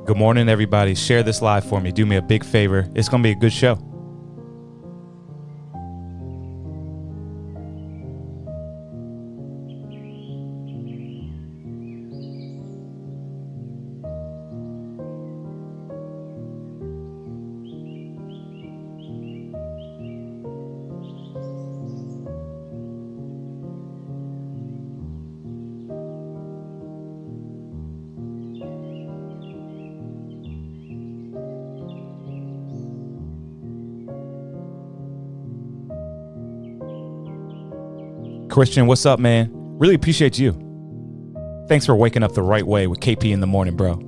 Good morning, everybody. Share this live for me. Do me a big favor. It's going to be a good show. Christian, what's up, man? Really appreciate you. Thanks for waking up the right way with KP in the morning, bro.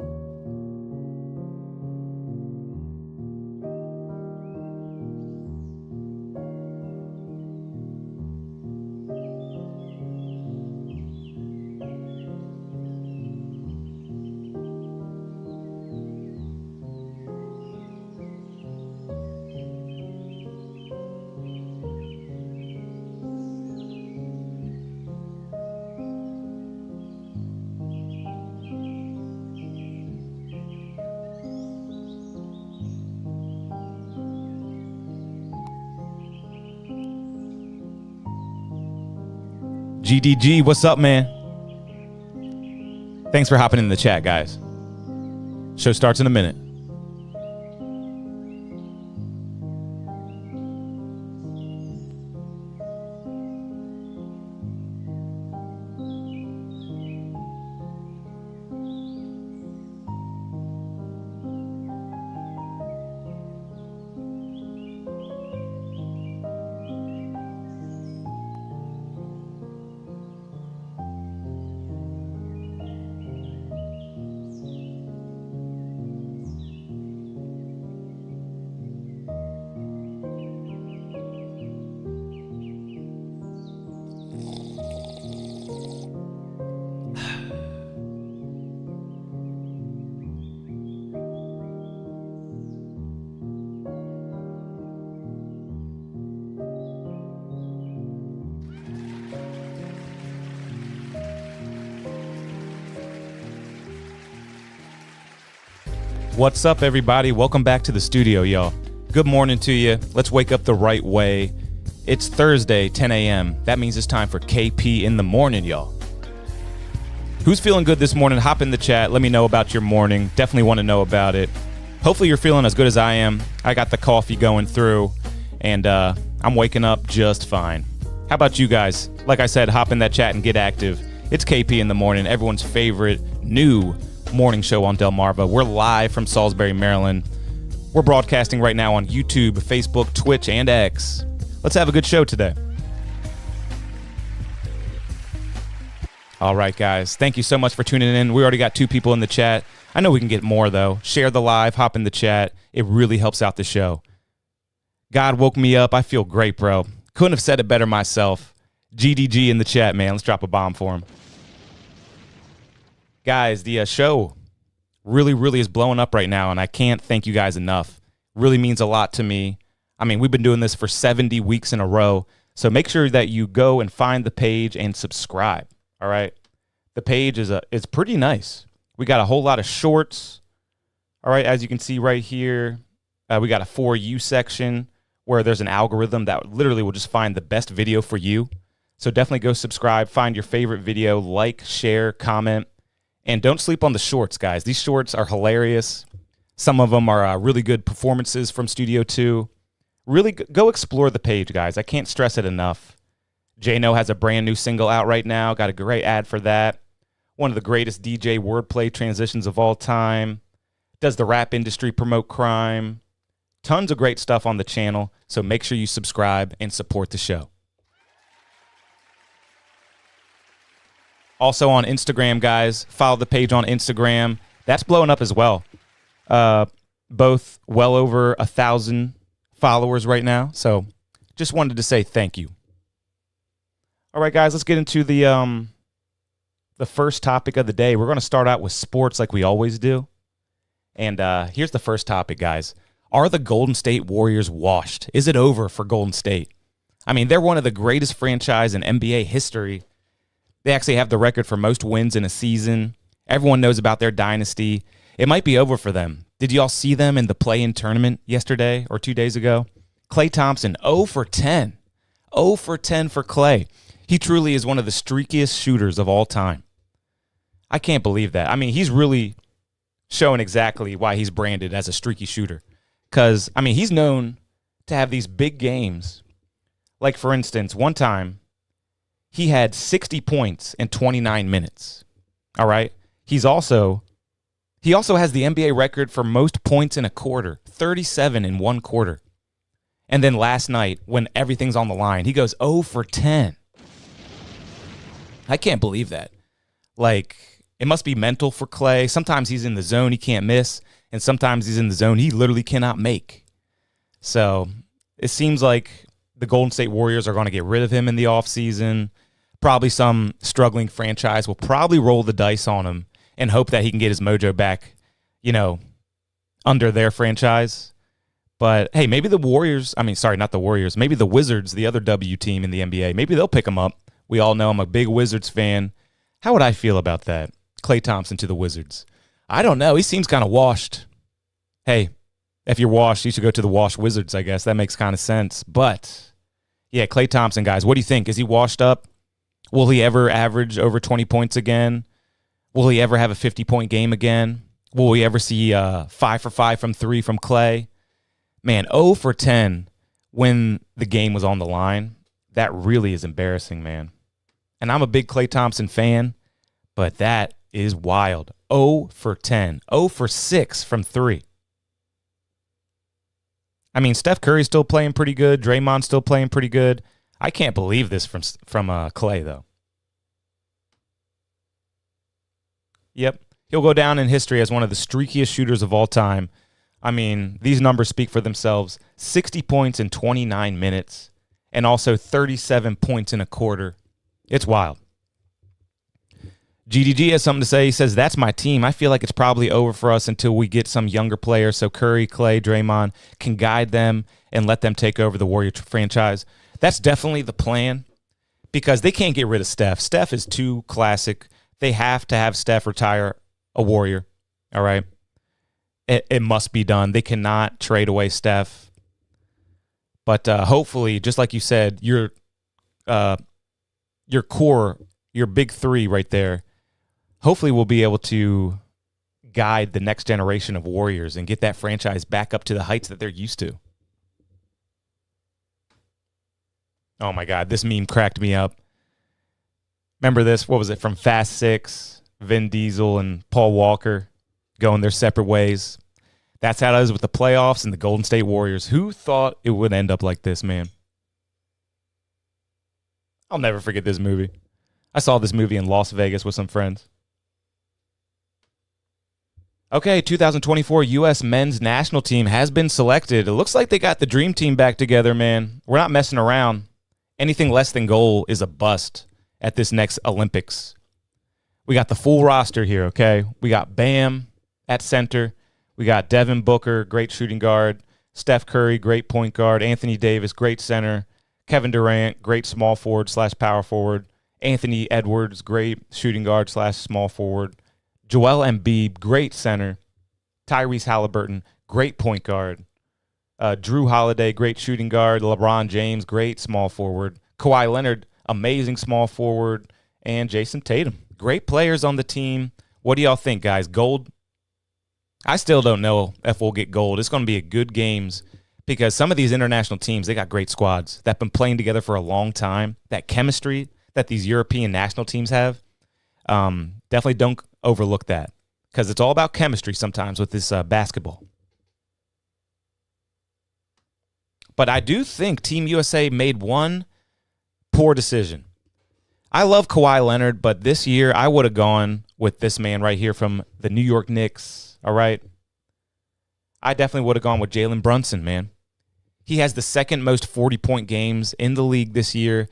GDG, what's up, man? Thanks for hopping in the chat, guys. Show starts in a minute. What's up, everybody? Welcome back to the studio, y'all. Good morning to you. Let's wake up the right way. It's Thursday, 10 a.m. That means it's time for KP in the morning, y'all. Who's feeling good this morning? Hop in the chat. Let me know about your morning. Definitely want to know about it. Hopefully you're feeling as good as I am. I got the coffee going through, and I'm waking up just fine. How about you guys? Like I said, hop in that chat and get active. It's KP in the morning, everyone's favorite new morning show on Delmarva. We're live from Salisbury, Maryland. We're broadcasting right now on YouTube, Facebook, Twitch, and X. Let's have a good show today. All right, guys. Thank you so much for tuning in. We already got 2 people in the chat. I know we can get more, though. Share the live, hop in the chat. It really helps out the show. God woke me up. I feel great, bro. Couldn't have said it better myself. GDG in the chat, man. Let's drop a bomb for him. Guys, the show really is blowing up right now, and I can't thank you guys enough. Really means a lot to me. I mean, we've been doing this for 70 weeks in a row, so make sure that you go and find the page and subscribe, all right? The page is it's pretty nice. We got a whole lot of shorts, all right? As you can see right here, we got a For You section where there's an algorithm that literally will just find the best video for you. So definitely go subscribe, find your favorite video, like, share, comment. And don't sleep on the shorts, guys. These shorts are hilarious. Some of them are really good performances from Studio 2. Really go explore the page, guys. I can't stress it enough. Jano has a brand new single out right now. Got a great ad for that. One of the greatest DJ wordplay transitions of all time. Does the rap industry promote crime? Tons of great stuff on the channel. So make sure you subscribe and support the show. Also on Instagram, guys, follow the page on Instagram. That's blowing up as well. Both well over 1,000 followers right now. So just wanted to say thank you. All right, guys, let's get into the first topic of the day. We're going to start out with sports like we always do. And here's the first topic, guys. Are the Golden State Warriors washed? Is it over for Golden State? I mean, they're one of the greatest franchise in NBA history. They actually have the record for most wins in a season. Everyone knows about their dynasty. it might be over for them. Did y'all see them in the play-in tournament yesterday or 2 days ago? Klay Thompson, 0 for 10. 0 for 10 for Klay. He truly is one of the streakiest shooters of all time. I can't believe that. I mean, he's really showing exactly why he's branded as a streaky shooter. Because, I mean, he's known to have these big games. Like, for instance, one time, he had 60 points in 29 minutes. All right? He also has the NBA record for most points in a quarter, 37 in one quarter. And then last night, when everything's on the line, he goes 0 for 10. I can't believe that. Like, it must be mental for Klay. Sometimes he's in the zone, he can't miss. And sometimes he's in the zone he literally cannot make. So it seems like the Golden State Warriors are going to get rid of him in the offseason. Probably some struggling franchise will probably roll the dice on him and hope that he can get his mojo back, under their franchise. But, hey, maybe the Warriors, not the Warriors, maybe the Wizards, the other W team in the NBA, maybe they'll pick him up. We all know I'm a big Wizards fan. How would I feel about that? Klay Thompson to the Wizards. I don't know. He seems kind of washed. Hey, if you're washed, you should go to the washed Wizards, I guess. That makes kind of sense. But, yeah, Klay Thompson, guys, what do you think? Is he washed up? Will he ever average over 20 points again? Will he ever have a 50-point game again? Will we ever see 5 for 5 from 3 from Klay? Man, 0 for 10 when the game was on the line. That really is embarrassing, man. And I'm a big Klay Thompson fan, but that is wild. 0 for 10. 0 for 6 from 3. I mean, Steph Curry's still playing pretty good. Draymond's still playing pretty good. I can't believe this from Klay, though. Yep. He'll go down in history as one of the streakiest shooters of all time. I mean, these numbers speak for themselves. 60 points in 29 minutes and also 37 points in a quarter. It's wild. GDG has something to say. He says, that's my team. I feel like it's probably over for us until we get some younger players so Curry, Klay, Draymond can guide them and let them take over the Warrior franchise. That's definitely the plan because they can't get rid of Steph. Steph is too classic. They have to have Steph retire a Warrior, all right? It must be done. They cannot trade away Steph. But hopefully, just like you said, your core, your big three right there, hopefully we'll be able to guide the next generation of Warriors and get that franchise back up to the heights that they're used to. Oh, my God. This meme cracked me up. Remember this? What was it? From Fast 6, Vin Diesel and Paul Walker going their separate ways. That's how it is with the playoffs and the Golden State Warriors. Who thought it would end up like this, man? I'll never forget this movie. I saw this movie in Las Vegas with some friends. Okay, 2024 U.S. men's national team has been selected. It looks like they got the dream team back together, man. We're not messing around. Anything less than gold is a bust at this next Olympics. We got the full roster here, okay? We got Bam at center. We got Devin Booker, great shooting guard. Steph Curry, great point guard. Anthony Davis, great center. Kevin Durant, great small forward / power forward. Anthony Edwards, great shooting guard / small forward. Joel Embiid, great center. Tyrese Halliburton, great point guard. Drew Holiday, great shooting guard. LeBron James, great small forward. Kawhi Leonard, amazing small forward. And Jason Tatum, great players on the team. What do y'all think, guys? Gold? I still don't know if we'll get gold. It's going to be a good games because some of these international teams, they got great squads that have been playing together for a long time. That chemistry that these European national teams have, definitely don't overlook that because it's all about chemistry sometimes with this basketball. But I do think Team USA made one poor decision. I love Kawhi Leonard, but this year I would have gone with this man right here from the New York Knicks. All right. I definitely would have gone with Jalen Brunson, man. He has the second most 40-point games in the league this year.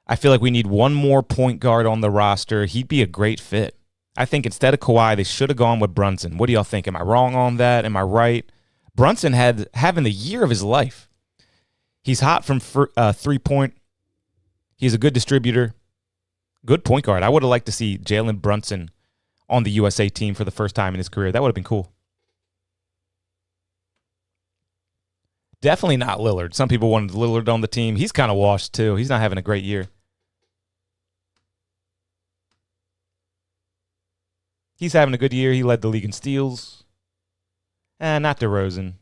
I feel like we need one more point guard on the roster. He'd be a great fit. I think instead of Kawhi, they should have gone with Brunson. What do y'all think? Am I wrong on that? Am I right? Brunson having the year of his life. He's hot from 3-point. He's a good distributor. Good point guard. I would have liked to see Jalen Brunson on the USA team for the first time in his career. That would have been cool. Definitely not Lillard. Some people wanted Lillard on the team. He's kind of washed, too. He's not having a great year. He's having a good year. He led the league in steals. Not DeRozan.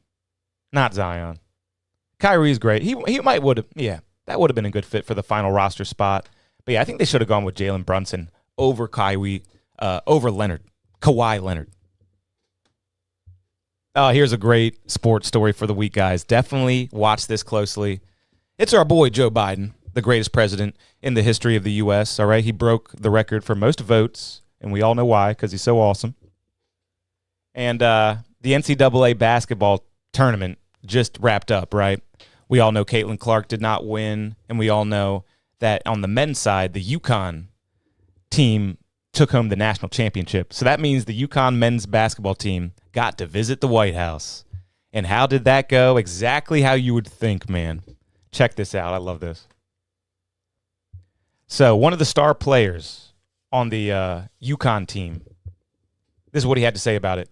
Not Zion. Kyrie's great. He might would have, yeah, that would have been a good fit for the final roster spot. But yeah, I think they should have gone with Jalen Brunson over Kawhi Leonard. Here's a great sports story for the week, guys. Definitely watch this closely. It's our boy Joe Biden, the greatest president in the history of the U.S., all right? He broke the record for most votes, and we all know why, because he's so awesome. And the NCAA basketball tournament just wrapped up, right? We all know Caitlin Clark did not win, and we all know that on the men's side, the UConn team took home the national championship. So that means the UConn men's basketball team got to visit the White House. And how did that go? Exactly how you would think, man. Check this out. I love this. So one of the star players on the UConn team, this is what he had to say about it.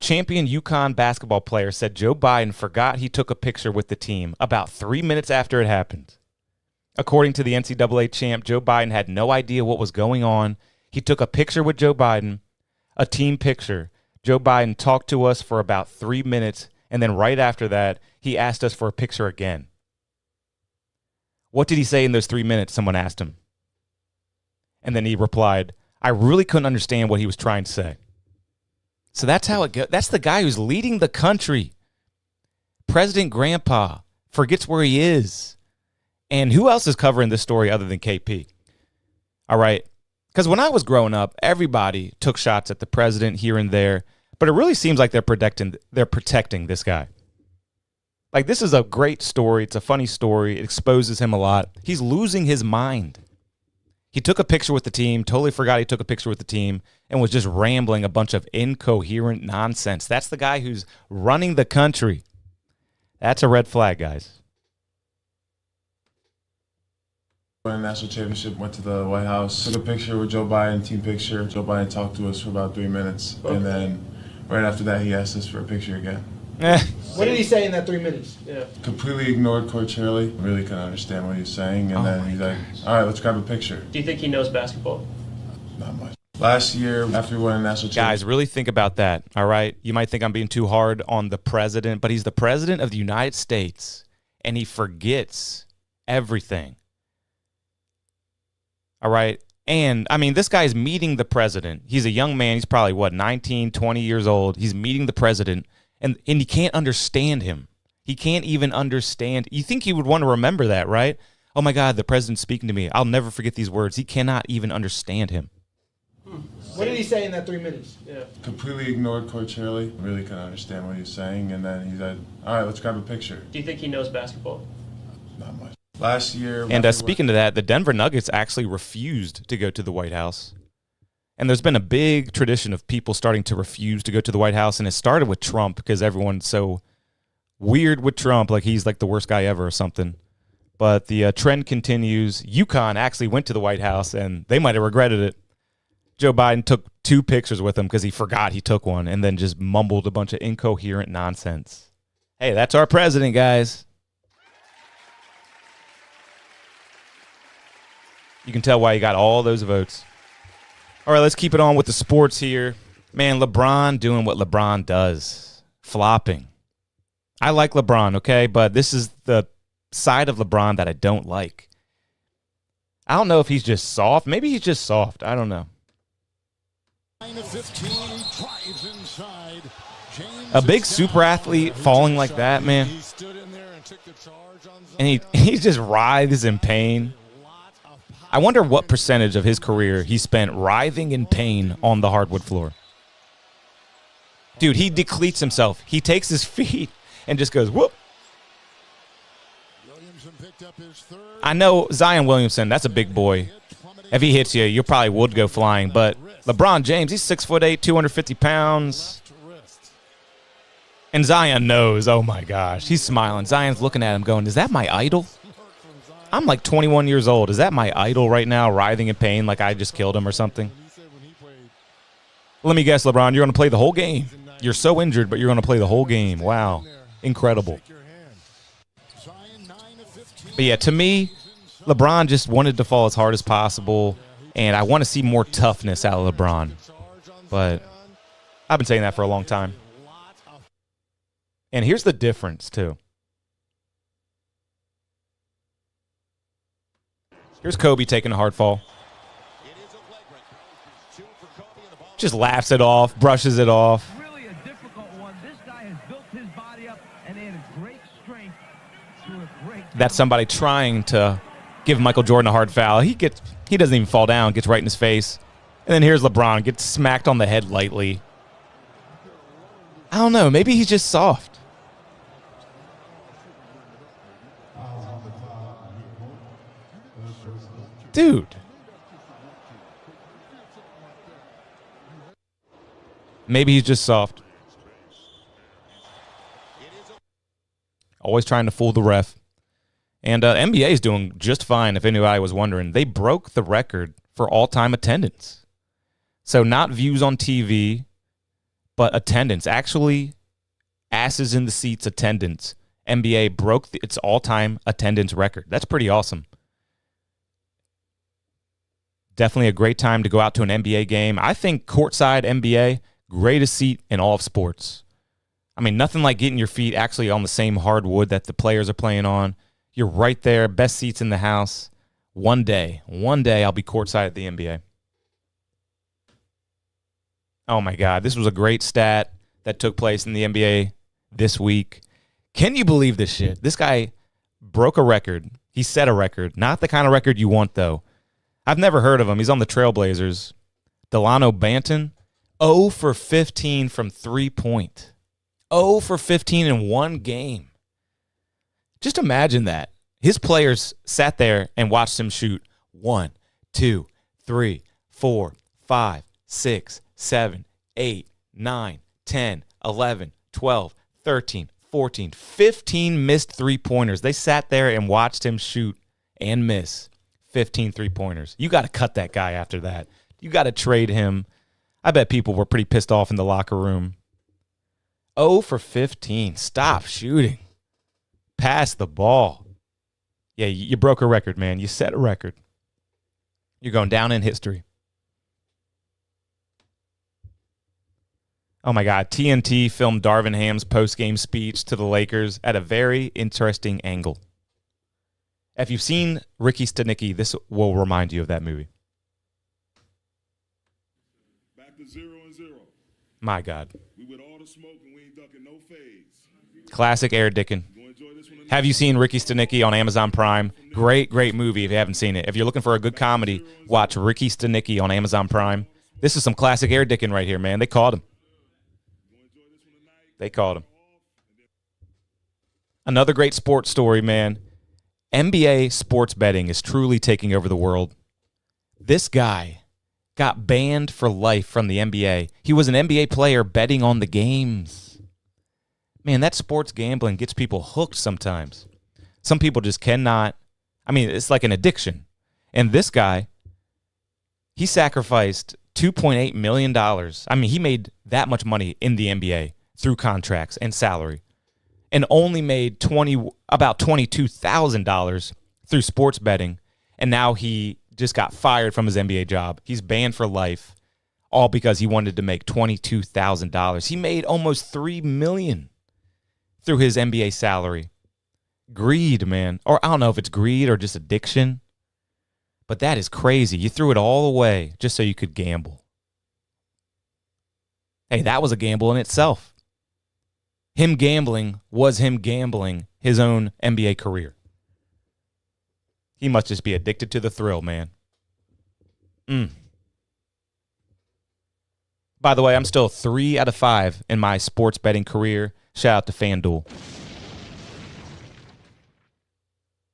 Champion UConn basketball player said Joe Biden forgot he took a picture with the team about 3 minutes after it happened. According to the NCAA champ, Joe Biden had no idea what was going on. He took a picture with Joe Biden, a team picture. Joe Biden talked to us for about 3 minutes, and then right after that, he asked us for a picture again. What did he say in those 3 minutes? Someone asked him. And then he replied, I really couldn't understand what he was trying to say. So that's how it goes. That's the guy who's leading the country. President Grandpa forgets where he is. And who else is covering this story other than KP? All right. Because when I was growing up, everybody took shots at the president here and there. But it really seems like they're protecting this guy. Like, this is a great story. It's a funny story. It exposes him a lot. He's losing his mind. He took a picture with the team, totally forgot he took a picture with the team, and was just rambling a bunch of incoherent nonsense. That's the guy who's running the country. That's a red flag, guys. Won a national championship, went to the White House, took a picture with Joe Biden, team picture. Joe Biden talked to us for about 3 minutes, and then right after that, he asked us for a picture again. What did he say in that 3 minutes? Yeah. Completely ignored Coachella. Really couldn't understand what he was saying, and then he's like, all right, let's grab a picture. Do you think he knows basketball? Not much. Last year, after we won a national championship. Guys, really think about that, all right? You might think I'm being too hard on the president, but he's the president of the United States, and he forgets everything. All right. And, I mean, this guy's meeting the president. He's a young man. He's probably, 19, 20 years old. He's meeting the president, and he can't understand him. He can't even understand. You think he would want to remember that, right? Oh, my God, the president's speaking to me. I'll never forget these words. He cannot even understand him. What did he say in that 3 minutes? Yeah. Completely ignored Coachella. Really couldn't understand what he was saying, and then he's like, all right, let's grab a picture. Do you think he knows basketball? Not much. Last year. And speaking of that, the Denver Nuggets actually refused to go to the White House. And there's been a big tradition of people starting to refuse to go to the White House. And it started with Trump because everyone's so weird with Trump, like he's like the worst guy ever or something. But the trend continues. UConn actually went to the White House, and they might have regretted it. Joe Biden took 2 pictures with him because he forgot he took one and then just mumbled a bunch of incoherent nonsense. Hey, that's our president, guys. You can tell why he got all those votes. All right, let's keep it on with the sports here. Man, LeBron doing what LeBron does. Flopping. I like LeBron, okay? But this is the side of LeBron that I don't like. I don't know if he's just soft. Maybe he's just soft. I don't know. A big super athlete falling like that, man. And he just writhes in pain. I wonder what percentage of his career he spent writhing in pain on the hardwood floor. Dude, he decleats himself. He takes his feet and just goes, whoop. I know Zion Williamson, that's a big boy. If he hits you, you probably would go flying. But LeBron James, he's 6'8", 250 pounds. And Zion knows, oh my gosh, he's smiling. Zion's looking at him going, is that my idol? I'm like 21 years old. Is that my idol right now, writhing in pain like I just killed him or something? Let me guess, LeBron, you're going to play the whole game. You're so injured, but you're going to play the whole game. Wow. Incredible. But yeah, to me, LeBron just wanted to fall as hard as possible, and I want to see more toughness out of LeBron. But I've been saying that for a long time. And here's the difference, too. Here's Kobe taking a hard fall. Just laughs it off, brushes it off. Really a difficult one. This guy has built his body up and added great strength to a great. That's somebody trying to give Michael Jordan a hard foul. He doesn't even fall down, gets right in his face. And then here's LeBron, gets smacked on the head lightly. I don't know, maybe he's just soft. Dude. Maybe he's just soft. Always trying to fool the ref. And NBA is doing just fine, if anybody was wondering. They broke the record for all-time attendance. So not views on TV, but attendance. Actually, asses in the seats attendance. NBA broke its all-time attendance record. That's pretty awesome. Definitely a great time to go out to an NBA game. I think courtside NBA, greatest seat in all of sports. I mean, nothing like getting your feet actually on the same hardwood that the players are playing on. You're right there, best seats in the house. One day I'll be courtside at the NBA. Oh my God, this was a great stat that took place in the NBA this week. Can you believe this shit? This guy broke a record. He set a record. Not the kind of record you want, though. I've never heard of him. He's on the Trailblazers. Delano Banton, 0 for 15 from three-point. 0 for 15 in one game. Just imagine that. His players sat there and watched him shoot 1, 2, 3, 4, 5, 6, 7, 8, 9, 10, 11, 12, 13, 14, 15 missed three-pointers. They sat there and watched him shoot and miss 15 three-pointers. You got to cut that guy after that. You got to trade him. I bet people were pretty pissed off in the locker room. 0 for 15. Stop shooting. Pass the ball. Yeah, you broke a record, man. You set a record. You're going down in history. Oh, my God. TNT filmed Darvin Ham's post-game speech to the Lakers at a very interesting angle. If you've seen Ricky Stenicki, this will remind you of that movie. Back to 0-0. My God. We with all the smoke and we ain't ducking no fades. Classic Eric Dickin. Have you seen Ricky Stenicki on Amazon Prime? Great movie if you haven't seen it. If you're looking for a good comedy, watch Ricky Stenicki on Amazon Prime. This is some classic Eric Dickin right here, man. They called him. They called him. Another great sports story, man. NBA sports betting is truly taking over the world. This guy got banned for life from the NBA. He was an NBA player betting on the games. Man, that sports gambling gets people hooked sometimes. Some people just cannot. I mean, it's like an addiction. And this guy, he sacrificed $2.8 million. I mean, he made that much money in the NBA through contracts and salary, and only made about $22,000 through sports betting. And now he just got fired from his NBA job. He's banned for life, all because he wanted to make $22,000. He made almost $3 million through his NBA salary. Greed, man. Or I don't know if it's greed or just addiction, but that is crazy. You threw it all away just so you could gamble. Hey, that was a gamble in itself. Him gambling was him gambling his own NBA career. He must just be addicted to the thrill, man. By the way, I'm still 3 out of 5 in my sports betting career. Shout out to FanDuel.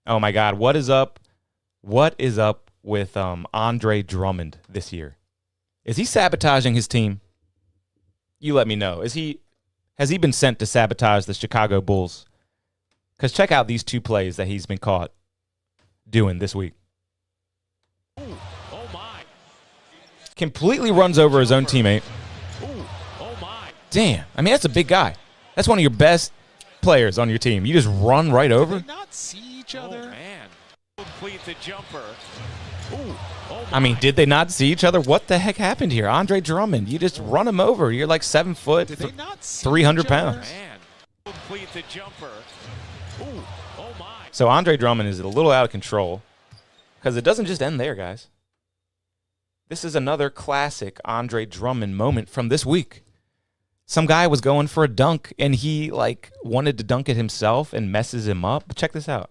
Oh, my God. What is up? What is up with Andre Drummond this year? Is he sabotaging his team? You let me know. Has he been sent to sabotage the Chicago Bulls? Because check out these 2 plays that he's been caught doing this week. Oh my. Completely runs over his own teammate. Damn. I mean, that's a big guy. That's one of your best players on your team. You just run right over. Did they not see each other? Oh, man. Complete the jumper. Ooh. Oh, I mean, did they not see each other? What the heck happened here? Andre Drummond, you just run him over. You're like 7 foot, did they not see 300 each other? pounds. Man. Complete the jumper. Ooh. Oh, my. So Andre Drummond is a little out of control because it doesn't just end there, guys. This is another classic Andre Drummond moment from this week. Some guy was going for a dunk, and he, like, wanted to dunk it himself and messes him up. But check this out.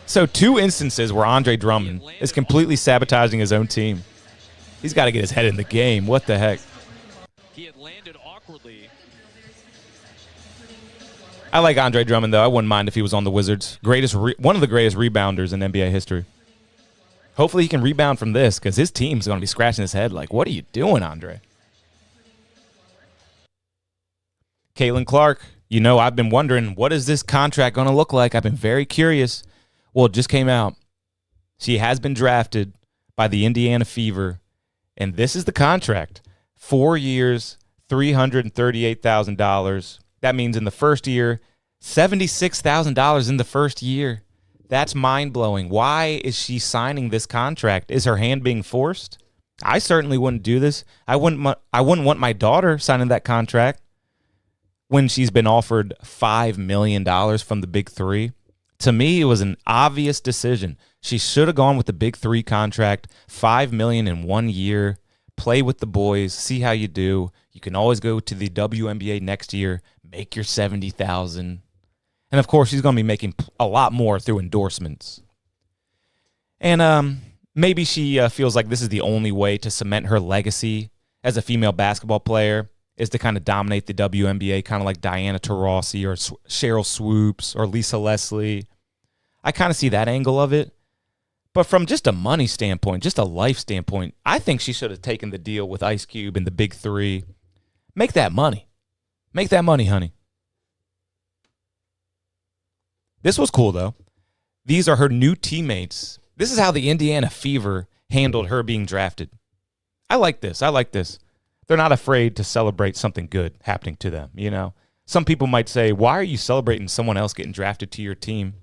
So 2 instances where Andre Drummond is completely sabotaging his own team. He's got to get his head in the game. What the heck? He had landed awkwardly. I like Andre Drummond, though. I wouldn't mind if he was on the Wizards. One of the greatest rebounders in NBA history. Hopefully he can rebound from this because his team's going to be scratching his head like, what are you doing, Andre? Caitlin Clark, you know, I've been wondering, what is this contract going to look like? I've been very curious. Well, it just came out. She has been drafted by the Indiana Fever, and this is the contract. 4 years, $338,000. That means in the first year, $76,000 in the first year. That's mind-blowing. Why is she signing this contract? Is her hand being forced? I certainly wouldn't do this. I wouldn't want my daughter signing that contract when she's been offered $5 million from the Big Three. To me, it was an obvious decision. She should have gone with the Big Three contract, $5 million in 1 year. Play with the boys, see how you do. You can always go to the WNBA next year, make your $70,000. And, of course, she's going to be making a lot more through endorsements. And maybe she feels like this is the only way to cement her legacy as a female basketball player is to kind of dominate the WNBA, kind of like Diana Taurasi or Cheryl Swoops or Lisa Leslie. I kind of see that angle of it. But from just a money standpoint, just a life standpoint, I think she should have taken the deal with Ice Cube and the Big Three. Make that money. Make that money, honey. This was cool, though. These are her new teammates. This is how the Indiana Fever handled her being drafted. I like this. I like this. They're not afraid to celebrate something good happening to them, you know? Some people might say, why are you celebrating someone else getting drafted to your team?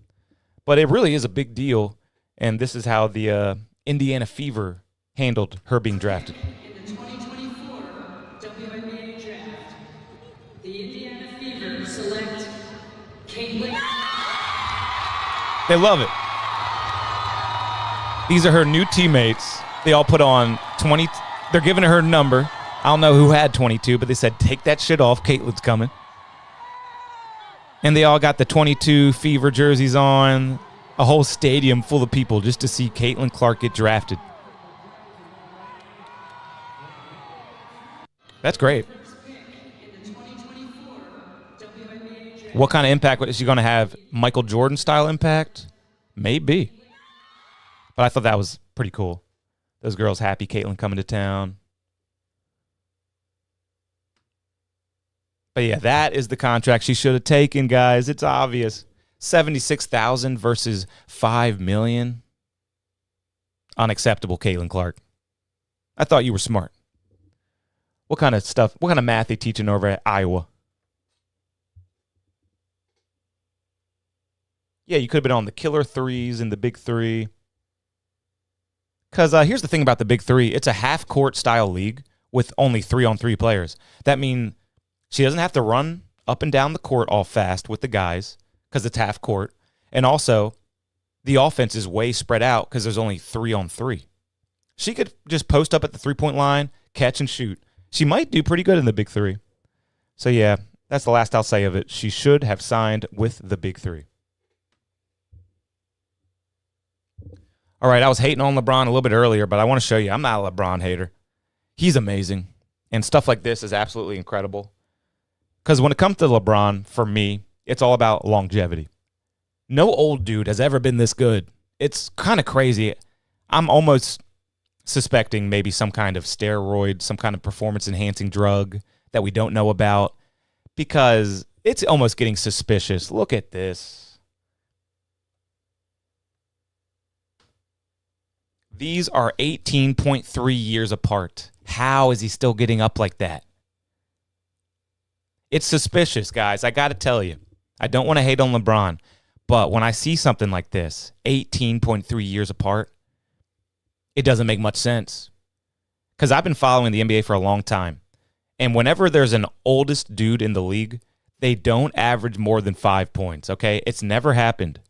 But it really is a big deal, and this is how the Indiana Fever handled her being drafted. In the 2024 WNBA draft, the Indiana Fever select Caitlin. They love it. These are her new teammates. They all put on 20. They're giving her a number. I don't know who had 22, but they said, take that shit off. Caitlin's coming. And they all got the 22 Fever jerseys on. A whole stadium full of people just to see Caitlin Clark get drafted. That's great. What kind of impact is she going to have? Michael Jordan style impact? Maybe. But I thought that was pretty cool. Those girls happy Caitlin coming to town. But yeah, that is the contract she should have taken, guys. It's obvious. $76,000 versus $5 million. Unacceptable, Caitlin Clark. I thought you were smart. What kind of stuff? What kind of math they teaching over at Iowa? Yeah, you could have been on the killer threes and the Big Three. Because here's the thing about the Big Three. It's a half-court style league with only 3-on-3 players. That means she doesn't have to run up and down the court all fast with the guys because it's half court. And also, the offense is way spread out because there's only 3-on-3. She could just post up at the three-point line, catch and shoot. She might do pretty good in the Big Three. So, yeah, that's the last I'll say of it. She should have signed with the Big Three. All right, I was hating on LeBron a little bit earlier, but I want to show you I'm not a LeBron hater. He's amazing, and stuff like this is absolutely incredible. Because when it comes to LeBron, for me, it's all about longevity. No old dude has ever been this good. It's kind of crazy. I'm almost suspecting maybe some kind of steroid, some kind of performance-enhancing drug that we don't know about because it's almost getting suspicious. Look at this. These are 18.3 years apart. How is he still getting up like that? It's suspicious, guys. I got to tell you. I don't want to hate on LeBron, but when I see something like this, 18.3 years apart, it doesn't make much sense. Because I've been following the NBA for a long time, and whenever there's an oldest dude in the league, they don't average more than 5 points, okay? It's never happened.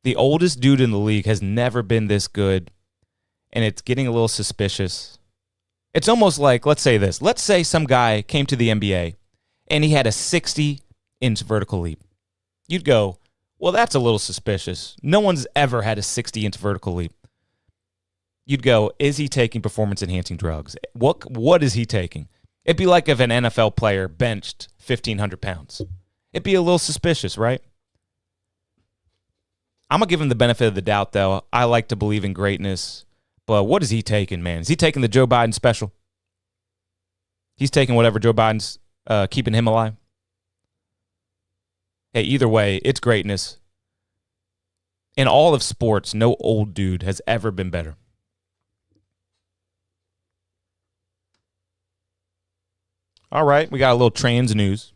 The oldest dude in the league has never been this good, and it's getting a little suspicious. It's almost like, let's say this. Let's say some guy came to the NBA, and he had a 60-inch vertical leap. You'd go, well, that's a little suspicious. No one's ever had a 60-inch vertical leap. You'd go, is he taking performance-enhancing drugs? What is he taking? It'd be like if an NFL player benched 1,500 pounds. It'd be a little suspicious, right? I'm going to give him the benefit of the doubt, though. I like to believe in greatness. But what is he taking, man? Is he taking the Joe Biden special? He's taking whatever Joe Biden's keeping him alive. Hey, either way, it's greatness. In all of sports, no old dude has ever been better. All right, we got a little trans news.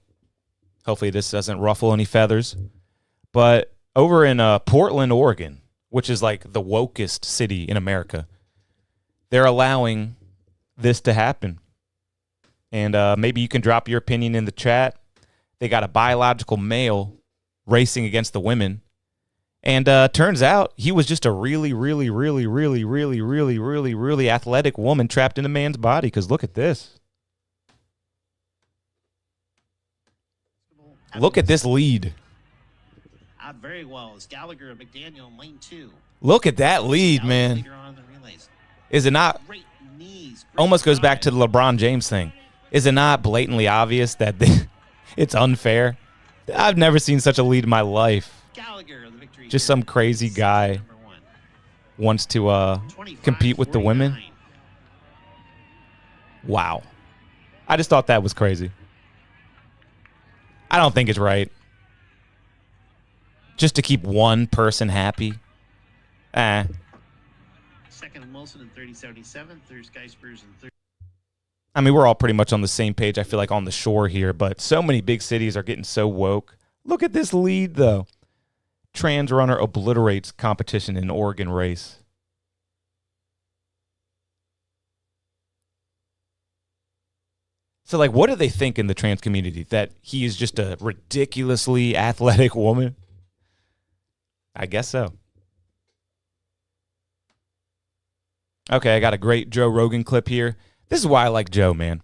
Hopefully this doesn't ruffle any feathers. But over in Portland, Oregon, which is like the wokest city in America, they're allowing this to happen. And maybe you can drop your opinion in the chat. They got a biological male racing against the women. And turns out he was just a really, really, really, really, really, really, really, really athletic woman trapped in a man's body. Because look at this. Look at this lead. Out very well as Gallagher and McDaniel in lane 2. Look at that lead, man. Is it not? Almost goes back to the LeBron James thing. Is it not blatantly obvious that it's unfair? I've never seen such a lead in my life. Just some crazy guy wants to compete with the women. Wow. I just thought that was crazy. I don't think it's right. Just to keep one person happy. Second and Wilson in 30-77. Third Skyspers in 30. I mean, we're all pretty much on the same page, I feel like, on the shore here, but so many big cities are getting so woke. Look at this lead, though. Trans runner obliterates competition in Oregon race. So, like, what do they think in the trans community? That he is just a ridiculously athletic woman? I guess so. Okay, I got a great Joe Rogan clip here. This is why I like Joe, man.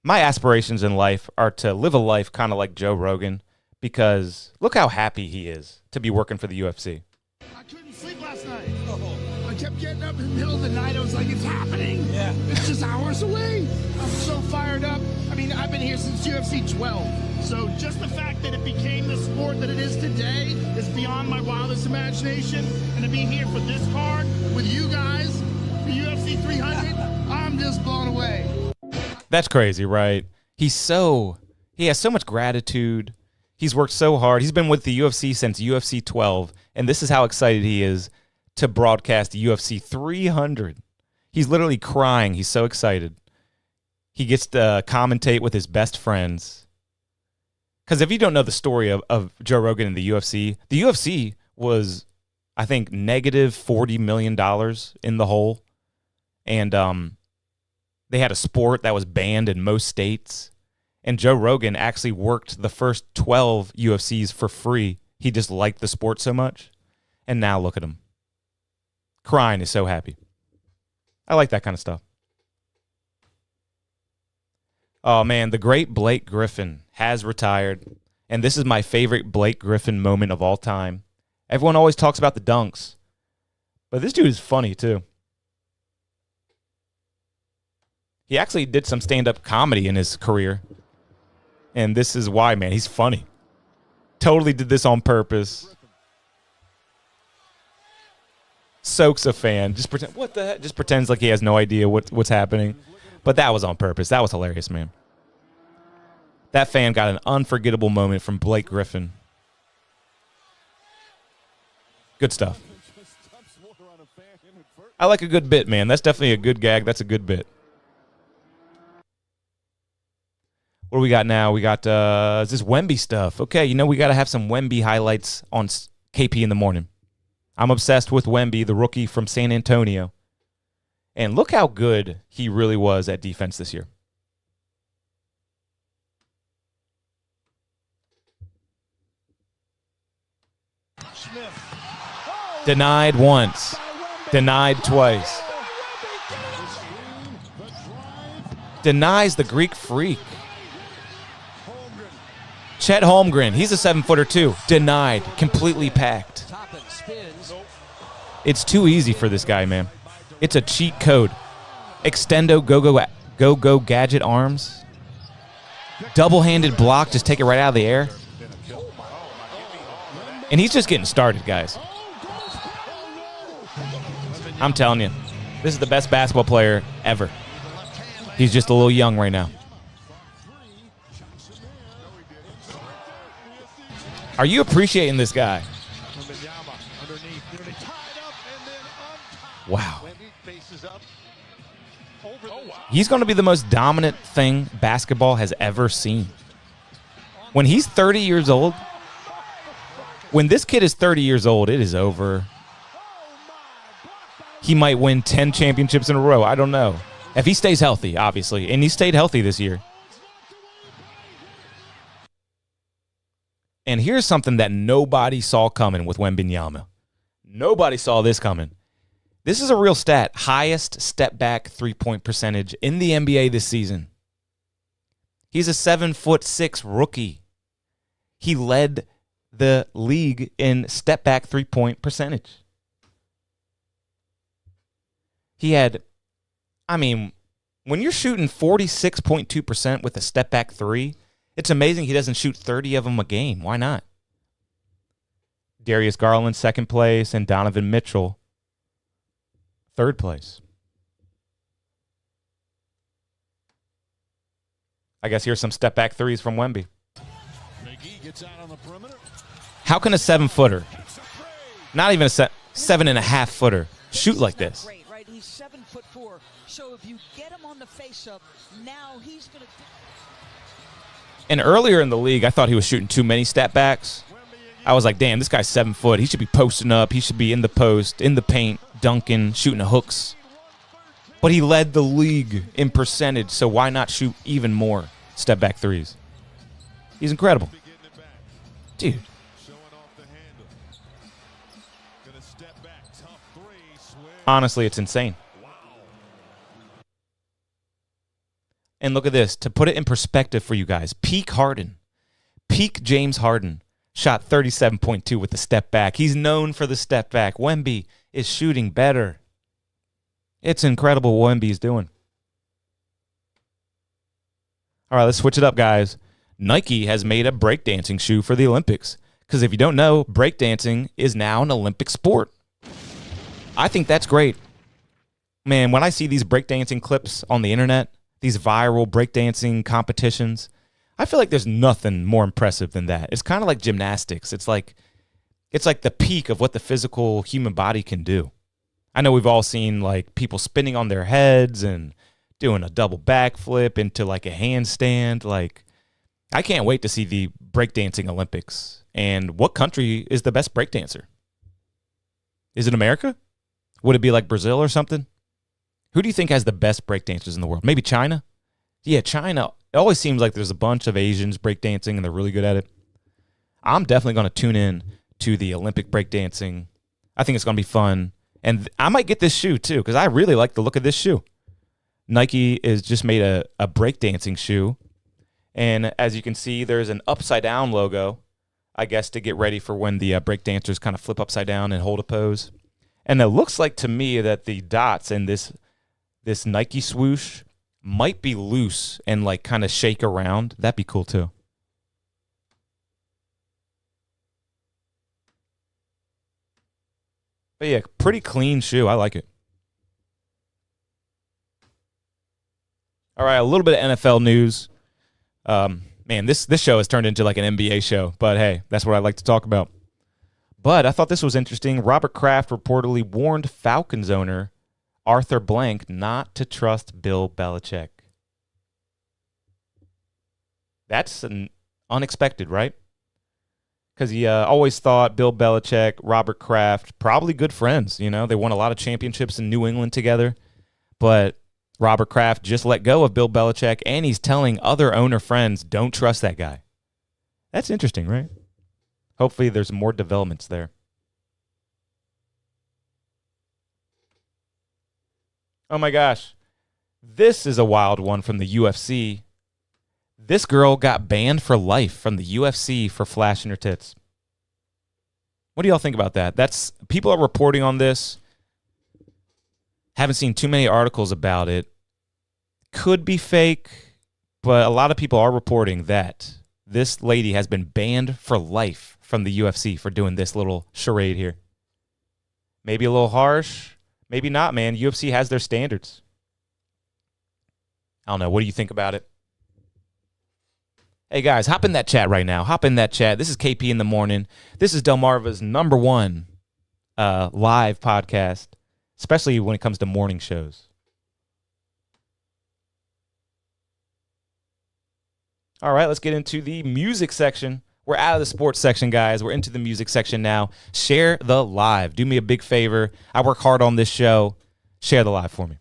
My aspirations in life are to live a life kind of like Joe Rogan, because look how happy he is to be working for the UFC. I couldn't sleep last night. I kept getting up in the middle of the night. I was like, it's happening. Yeah. It's just hours away. I'm so fired up. I mean, I've been here since UFC 12. So just the fact that it became the sport that it is today is beyond my wildest imagination. And to be here for this card with you guys, the UFC 300, I'm just blown away. That's crazy, right? He has so much gratitude. He's worked so hard. He's been with the UFC since UFC 12, and this is how excited he is to broadcast UFC 300. He's literally crying. He's so excited. He gets to commentate with his best friends. Because if you don't know the story of Joe Rogan and the UFC was, I think, negative $40 million in the hole. And they had a sport that was banned in most states. And Joe Rogan actually worked the first 12 UFCs for free. He just liked the sport so much. And now look at him. Crying is so happy. I like that kind of stuff. Oh, man, the great Blake Griffin has retired. And this is my favorite Blake Griffin moment of all time. Everyone always talks about the dunks. But this dude is funny, too. He actually did some stand-up comedy in his career. And this is why, man. He's funny. Totally did this on purpose. Soak's a fan. Just pretend. What the heck? Just pretends like he has no idea what's happening. But that was on purpose. That was hilarious, man. That fan got an unforgettable moment from Blake Griffin. Good stuff. I like a good bit, man. That's definitely a good gag. That's a good bit. What do we got now? We got is this Wemby stuff. Okay, we got to have some Wemby highlights on KP in the morning. I'm obsessed with Wemby, the rookie from San Antonio. And look how good he really was at defense this year. Denied once. Denied twice. Denies the Greek freak. Chet Holmgren, he's a 7-footer too. Denied, completely packed. It's too easy for this guy, man. It's a cheat code. Extendo go-go gadget arms. Double-handed block, just take it right out of the air. And he's just getting started, guys. I'm telling you, this is the best basketball player ever. He's just a little young right now. Are you appreciating this guy? Wow. He's going to be the most dominant thing basketball has ever seen. When he's 30 years old, when this kid is 30 years old, it is over. He might win 10 championships in a row. I don't know. If he stays healthy, obviously. And he stayed healthy this year. And here's something that nobody saw coming with Wembanyama. Nobody saw this coming. This is a real stat. Highest step-back three-point percentage in the NBA this season. He's a 7'6" rookie. He led the league in step-back three-point percentage. He had, when you're shooting 46.2% with a step-back three, it's amazing he doesn't shoot 30 of them a game. Why not? Darius Garland, second place, and Donovan Mitchell, third place. I guess here's some step-back threes from Wemby. How can a 7-footer, not even a 7.5-footer, shoot like this? He's 7'4", so if you get him on the face-up, now he's going to... And earlier in the league, I thought he was shooting too many step backs. I was like, damn, this guy's 7 foot. He should be posting up. He should be in the post, in the paint, dunking, shooting hooks. But he led the league in percentage, so why not shoot even more step back threes? He's incredible. Dude. Honestly, it's insane. And look at this. To put it in perspective for you guys, peak Harden, peak James Harden shot 37.2 with the step back. He's known for the step back. Wemby is shooting better. It's incredible what Wemby is doing. All right, let's switch it up, guys. Nike has made a breakdancing shoe for the Olympics. Because if you don't know, breakdancing is now an Olympic sport. I think that's great. Man, when I see these breakdancing clips on the internet, these viral breakdancing competitions, I feel like there's nothing more impressive than that. It's kind of like gymnastics. It's like the peak of what the physical human body can do. I know we've all seen like people spinning on their heads and doing a double backflip into like a handstand. Like, I can't wait to see the breakdancing Olympics. And what country is the best breakdancer? Is it America? Would it be like Brazil or something? Who do you think has the best breakdancers in the world? Maybe China? Yeah, China. It always seems like there's a bunch of Asians breakdancing and they're really good at it. I'm definitely going to tune in to the Olympic breakdancing. I think it's going to be fun. And I might get this shoe too because I really like the look of this shoe. Nike has just made a breakdancing shoe. And as you can see, there's an upside down logo, I guess, to get ready for when the breakdancers kind of flip upside down and hold a pose. And it looks like to me that the dots in this Nike swoosh might be loose and like kind of shake around. That'd be cool too. But yeah, pretty clean shoe. I like it. All right, a little bit of NFL news. Man, this show has turned into like an NBA show, but hey, that's what I like to talk about. But I thought this was interesting. Robert Kraft reportedly warned Falcons owner Arthur Blank not to trust Bill Belichick. That's unexpected, right? Because he always thought Bill Belichick, Robert Kraft, probably good friends. You know, they won a lot of championships in New England together. But Robert Kraft just let go of Bill Belichick, and he's telling other owner friends, don't trust that guy. That's interesting, right? Hopefully there's more developments there. Oh, my gosh. This is a wild one from the UFC. This girl got banned for life from the UFC for flashing her tits. What do y'all think about that? People are reporting on this. Haven't seen too many articles about it. Could be fake, but a lot of people are reporting that this lady has been banned for life from the UFC for doing this little charade here. Maybe a little harsh. Maybe not, man. UFC has their standards. I don't know. What do you think about it? Hey, guys, hop in that chat right now. Hop in that chat. This is KP in the morning. This is Delmarva's #1 live podcast, especially when it comes to morning shows. All right, let's get into the music section. We're out of the sports section, guys. We're into the music section now. Share the live. Do me a big favor. I work hard on this show. Share the live for me.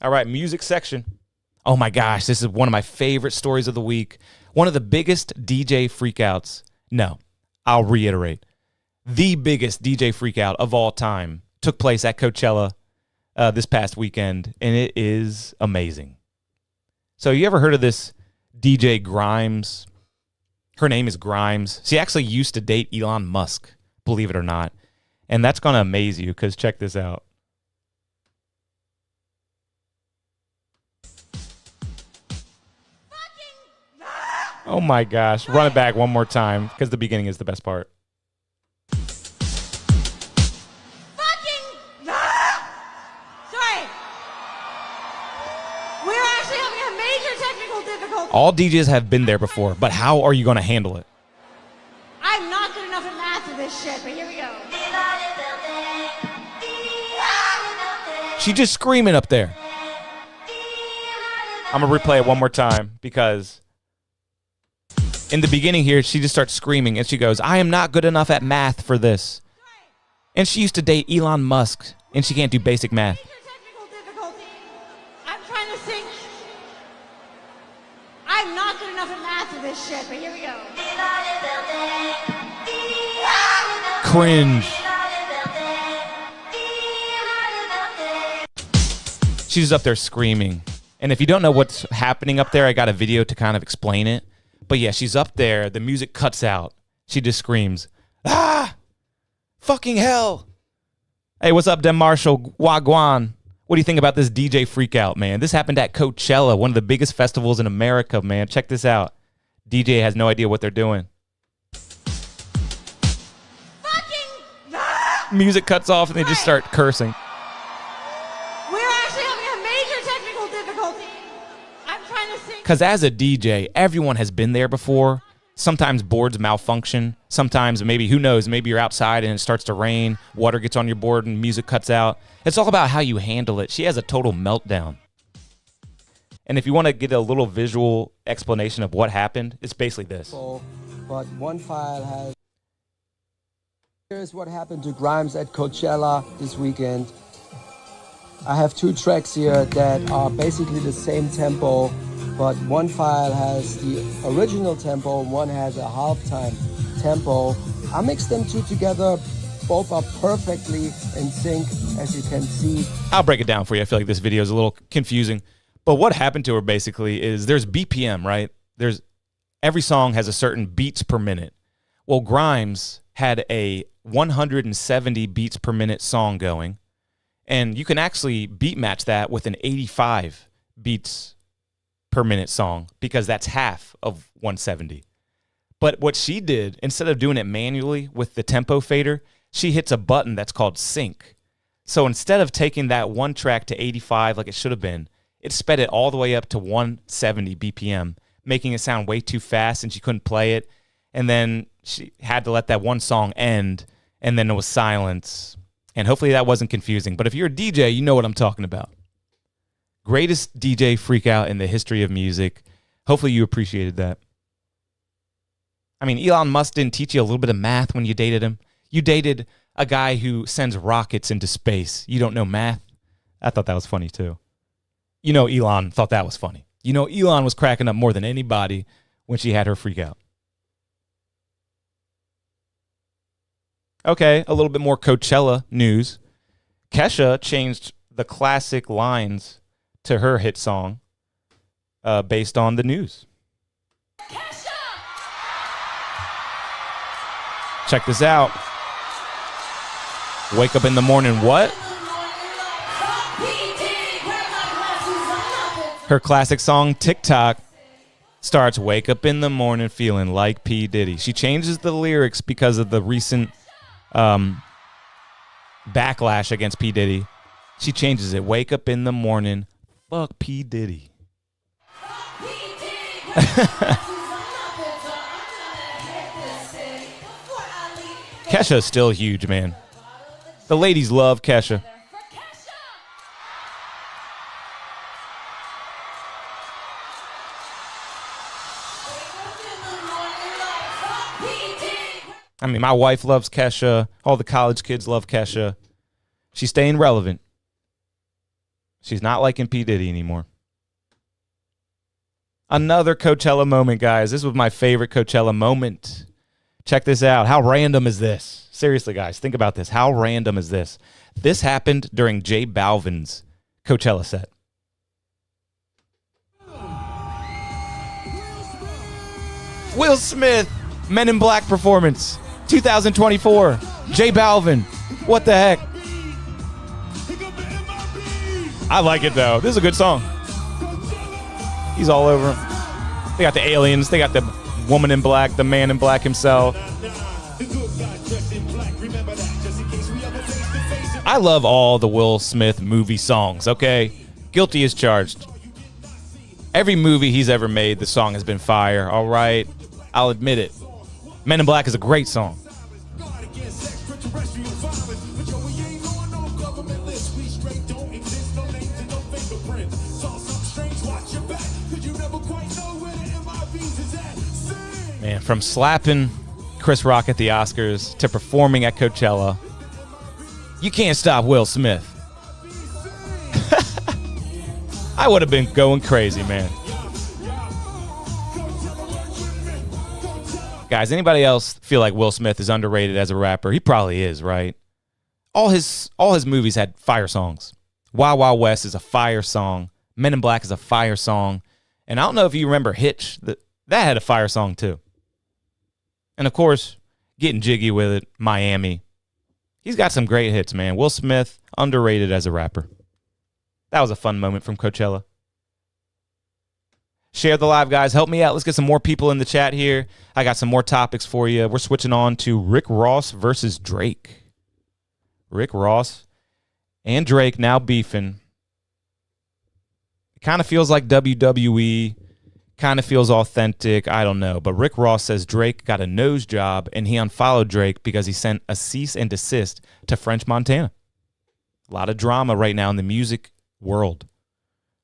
All right, music section. Oh my gosh, this is one of my favorite stories of the week. One of the biggest DJ freakouts. No, I'll reiterate. The biggest DJ freakout of all time took place at Coachella this past weekend, and it is amazing. So you ever heard of this DJ Grimes? Her name is Grimes. She actually used to date Elon Musk, believe it or not. And that's going to amaze you because check this out. Oh my gosh. Run it back one more time because the beginning is the best part. Sorry. We're actually having a major technical difficulty. All DJs have been there before, but how are you going to handle it? I'm not good enough at math for this shit, but here we go. She's just screaming up there. I'm going to replay it one more time because in the beginning here, she just starts screaming and she goes, I am not good enough at math for this. And she used to date Elon Musk and she can't do basic math. Technical difficulty. I'm trying to sing. I'm not good enough at math for this shit, but here we go. Cringe. She's up there screaming. And if you don't know what's happening up there, I got a video to kind of explain it. But yeah, she's up there. The music cuts out. She just screams, ah, fucking hell. Hey, what's up, Dem Marshall Wagwan? What do you think about this DJ freakout, man? This happened at Coachella, one of the biggest festivals in America, man. Check this out. DJ has no idea what they're doing. Music cuts off and they just start cursing. We're actually having a major technical difficulty. I'm trying to sing. Because as a DJ, everyone has been there before. Sometimes boards malfunction. Sometimes maybe, who knows, maybe you're outside and it starts to rain, water gets on your board and music cuts out. It's all about how you handle it. She has a total meltdown. And if you want to get a little visual explanation of what happened, it's basically this. But one file has... Here's what happened to Grimes at Coachella this weekend. I have two tracks here that are basically the same tempo, but one file has the original tempo and one has a halftime tempo. I mixed them two together. Both are perfectly in sync, as you can see. I'll break it down for you. I feel like this video is a little confusing. But what happened to her basically is there's BPM, right? Every song has a certain beats per minute. Well, Grimes had a 170 beats per minute song going. And you can actually beat match that with an 85 beats per minute song because that's half of 170. But what she did, instead of doing it manually with the tempo fader, she hits a button that's called sync. So instead of taking that one track to 85 like it should have been, it sped it all the way up to 170 BPM, making it sound way too fast and she couldn't play it. And then she had to let that one song end, and then it was silence. And hopefully that wasn't confusing. But if you're a DJ, you know what I'm talking about. Greatest DJ freak out in the history of music. Hopefully you appreciated that. I mean, Elon Musk didn't teach you a little bit of math when you dated him. You dated a guy who sends rockets into space. You don't know math? I thought that was funny too. You know, Elon thought that was funny. You know, Elon was cracking up more than anybody when she had her freak out. Okay, a little bit more Coachella news. Kesha changed the classic lines to her hit song based on the news. Check this out. Wake up in the morning, what? Her classic song, TikTok, starts, wake up in the morning feeling like P. Diddy. She changes the lyrics because of the recent backlash against P. Diddy. She changes it, wake up in the morning, fuck P. Diddy. Kesha's still huge, man. The ladies love Kesha. I mean, my wife loves Kesha. All the college kids love Kesha. She's staying relevant. She's not liking P. Diddy anymore. Another Coachella moment, guys. This was my favorite Coachella moment. Check this out. How random is this? Seriously, guys, think about this. How random is this? This happened during J Balvin's Coachella set. Will Smith, Men in Black performance, 2024. J Balvin. What the heck? I like it, though. This is a good song. He's all over him. They got the aliens. They got the woman in black, the man in black himself. I love all the Will Smith movie songs, okay? Guilty as charged. Every movie he's ever made, the song has been fire, all right? I'll admit it. Men in Black is a great song. Man, from slapping Chris Rock at the Oscars to performing at Coachella, you can't stop Will Smith. I would have been going crazy, man. Guys, anybody else feel like Will Smith is underrated as a rapper? He probably is, right? All his movies had fire songs. Wild Wild West is a fire song. Men in Black is a fire song. And I don't know if you remember Hitch. That had a fire song too. And of course, Getting Jiggy with It, Miami. He's got some great hits, man. Will Smith, underrated as a rapper. That was a fun moment from Coachella. Share the live, guys. Help me out. Let's get some more people in the chat here. I got some more topics for you. We're switching on to Rick Ross versus Drake. Rick Ross and Drake now beefing. It kind of feels like WWE. Kind of feels authentic. I don't know. But Rick Ross says Drake got a nose job and he unfollowed Drake because he sent a cease and desist to French Montana. A lot of drama right now in the music world.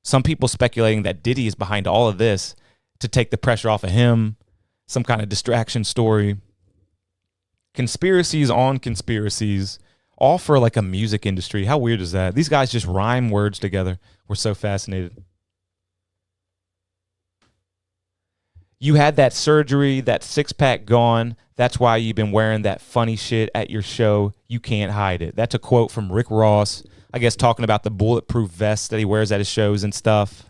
Some people speculating that Diddy is behind all of this to take the pressure off of him. Some kind of distraction story. Conspiracies on conspiracies. All for like a music industry. How weird is that? These guys just rhyme words together. We're so fascinated. You had that surgery, that six-pack gone. That's why you've been wearing that funny shit at your show. You can't hide it. That's a quote from Rick Ross, I guess talking about the bulletproof vest that he wears at his shows and stuff.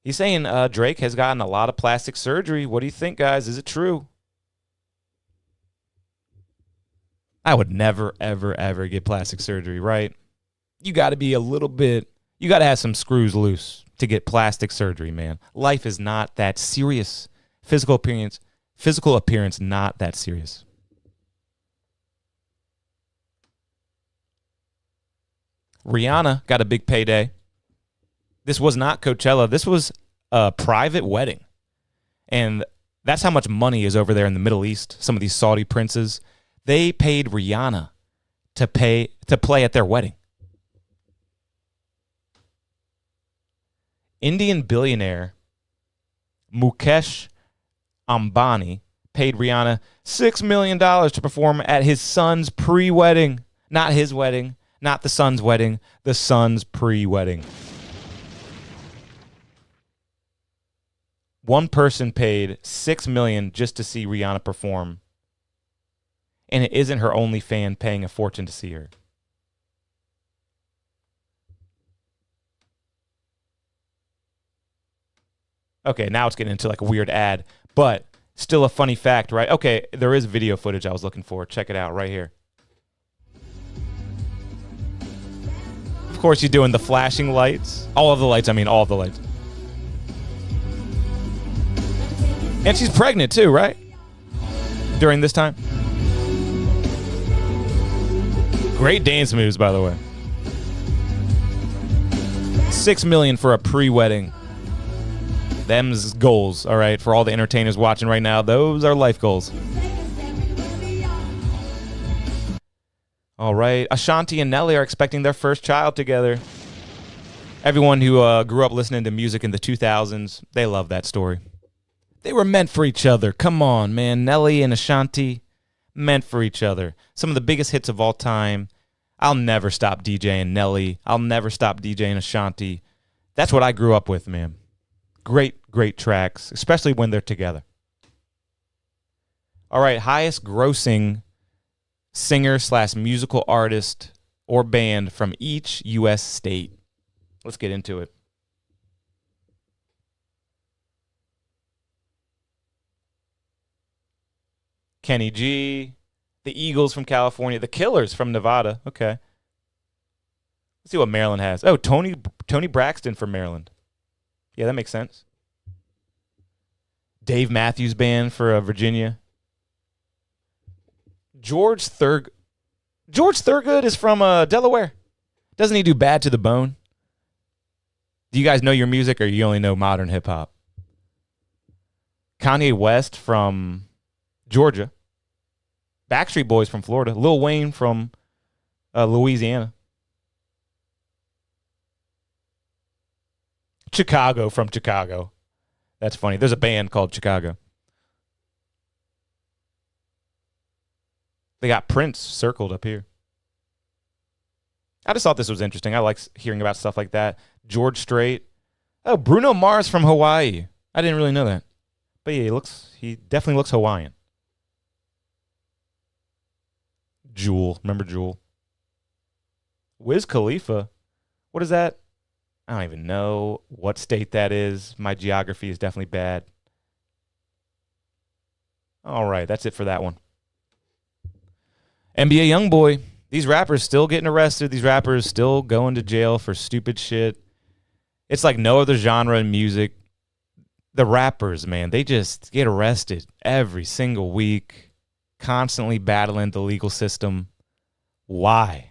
He's saying Drake has gotten a lot of plastic surgery. What do you think, guys? Is it true? I would never, ever, ever get plastic surgery, right? You got to be a little bit, you got to have some screws loose to get plastic surgery, man. Life is not that serious. Physical appearance, not that serious. Rihanna got a big payday. This was not Coachella. This was a private wedding. And that's how much money is over there in the Middle East. Some of these Saudi princes, they paid Rihanna to play at their wedding. Indian billionaire Mukesh Ambani paid Rihanna $6 million to perform at his son's pre-wedding. Not his wedding, not the son's wedding, the son's pre-wedding. One person paid $6 million just to see Rihanna perform. And it isn't her only fan paying a fortune to see her. Okay, now it's getting into like a weird ad, but still a funny fact, right? Okay, there is video footage I was looking for. Check it out right here. Of course, you're doing the flashing lights. All of the lights, I mean all of the lights. And she's pregnant too, right? During this time. Great dance moves, by the way. $6 million for a pre-wedding. Them's goals, all right? For all the entertainers watching right now, those are life goals. All right. Ashanti and Nelly are expecting their first child together. Everyone who grew up listening to music in the 2000s, they love that story. They were meant for each other. Come on, man. Nelly and Ashanti, meant for each other. Some of the biggest hits of all time. I'll never stop DJing Nelly. I'll never stop DJing Ashanti. That's what I grew up with, man. Great, great tracks, especially when they're together. All right, highest grossing singer/musical artist or band from each U.S. state. Let's get into it. Kenny G, the Eagles from California, the Killers from Nevada. Okay. Let's see what Maryland has. Oh, Tony Braxton from Maryland. Yeah, that makes sense. Dave Matthews Band for Virginia. George Thurgood is from Delaware. Doesn't he do Bad to the Bone? Do you guys know your music or you only know modern hip hop? Kanye West from Georgia. Backstreet Boys from Florida. Lil Wayne from Louisiana. Chicago from Chicago. That's funny. There's a band called Chicago. They got Prince circled up here. I just thought this was interesting. I like hearing about stuff like that. George Strait. Oh, Bruno Mars from Hawaii. I didn't really know that. But yeah, he definitely looks Hawaiian. Jewel. Remember Jewel? Wiz Khalifa. What is that? I don't even know what state that is. My geography is definitely bad. All right, that's it for that one. NBA Youngboy. These rappers still getting arrested. These rappers still going to jail for stupid shit. It's like no other genre in music. The rappers, man, they just get arrested every single week, constantly battling the legal system. Why?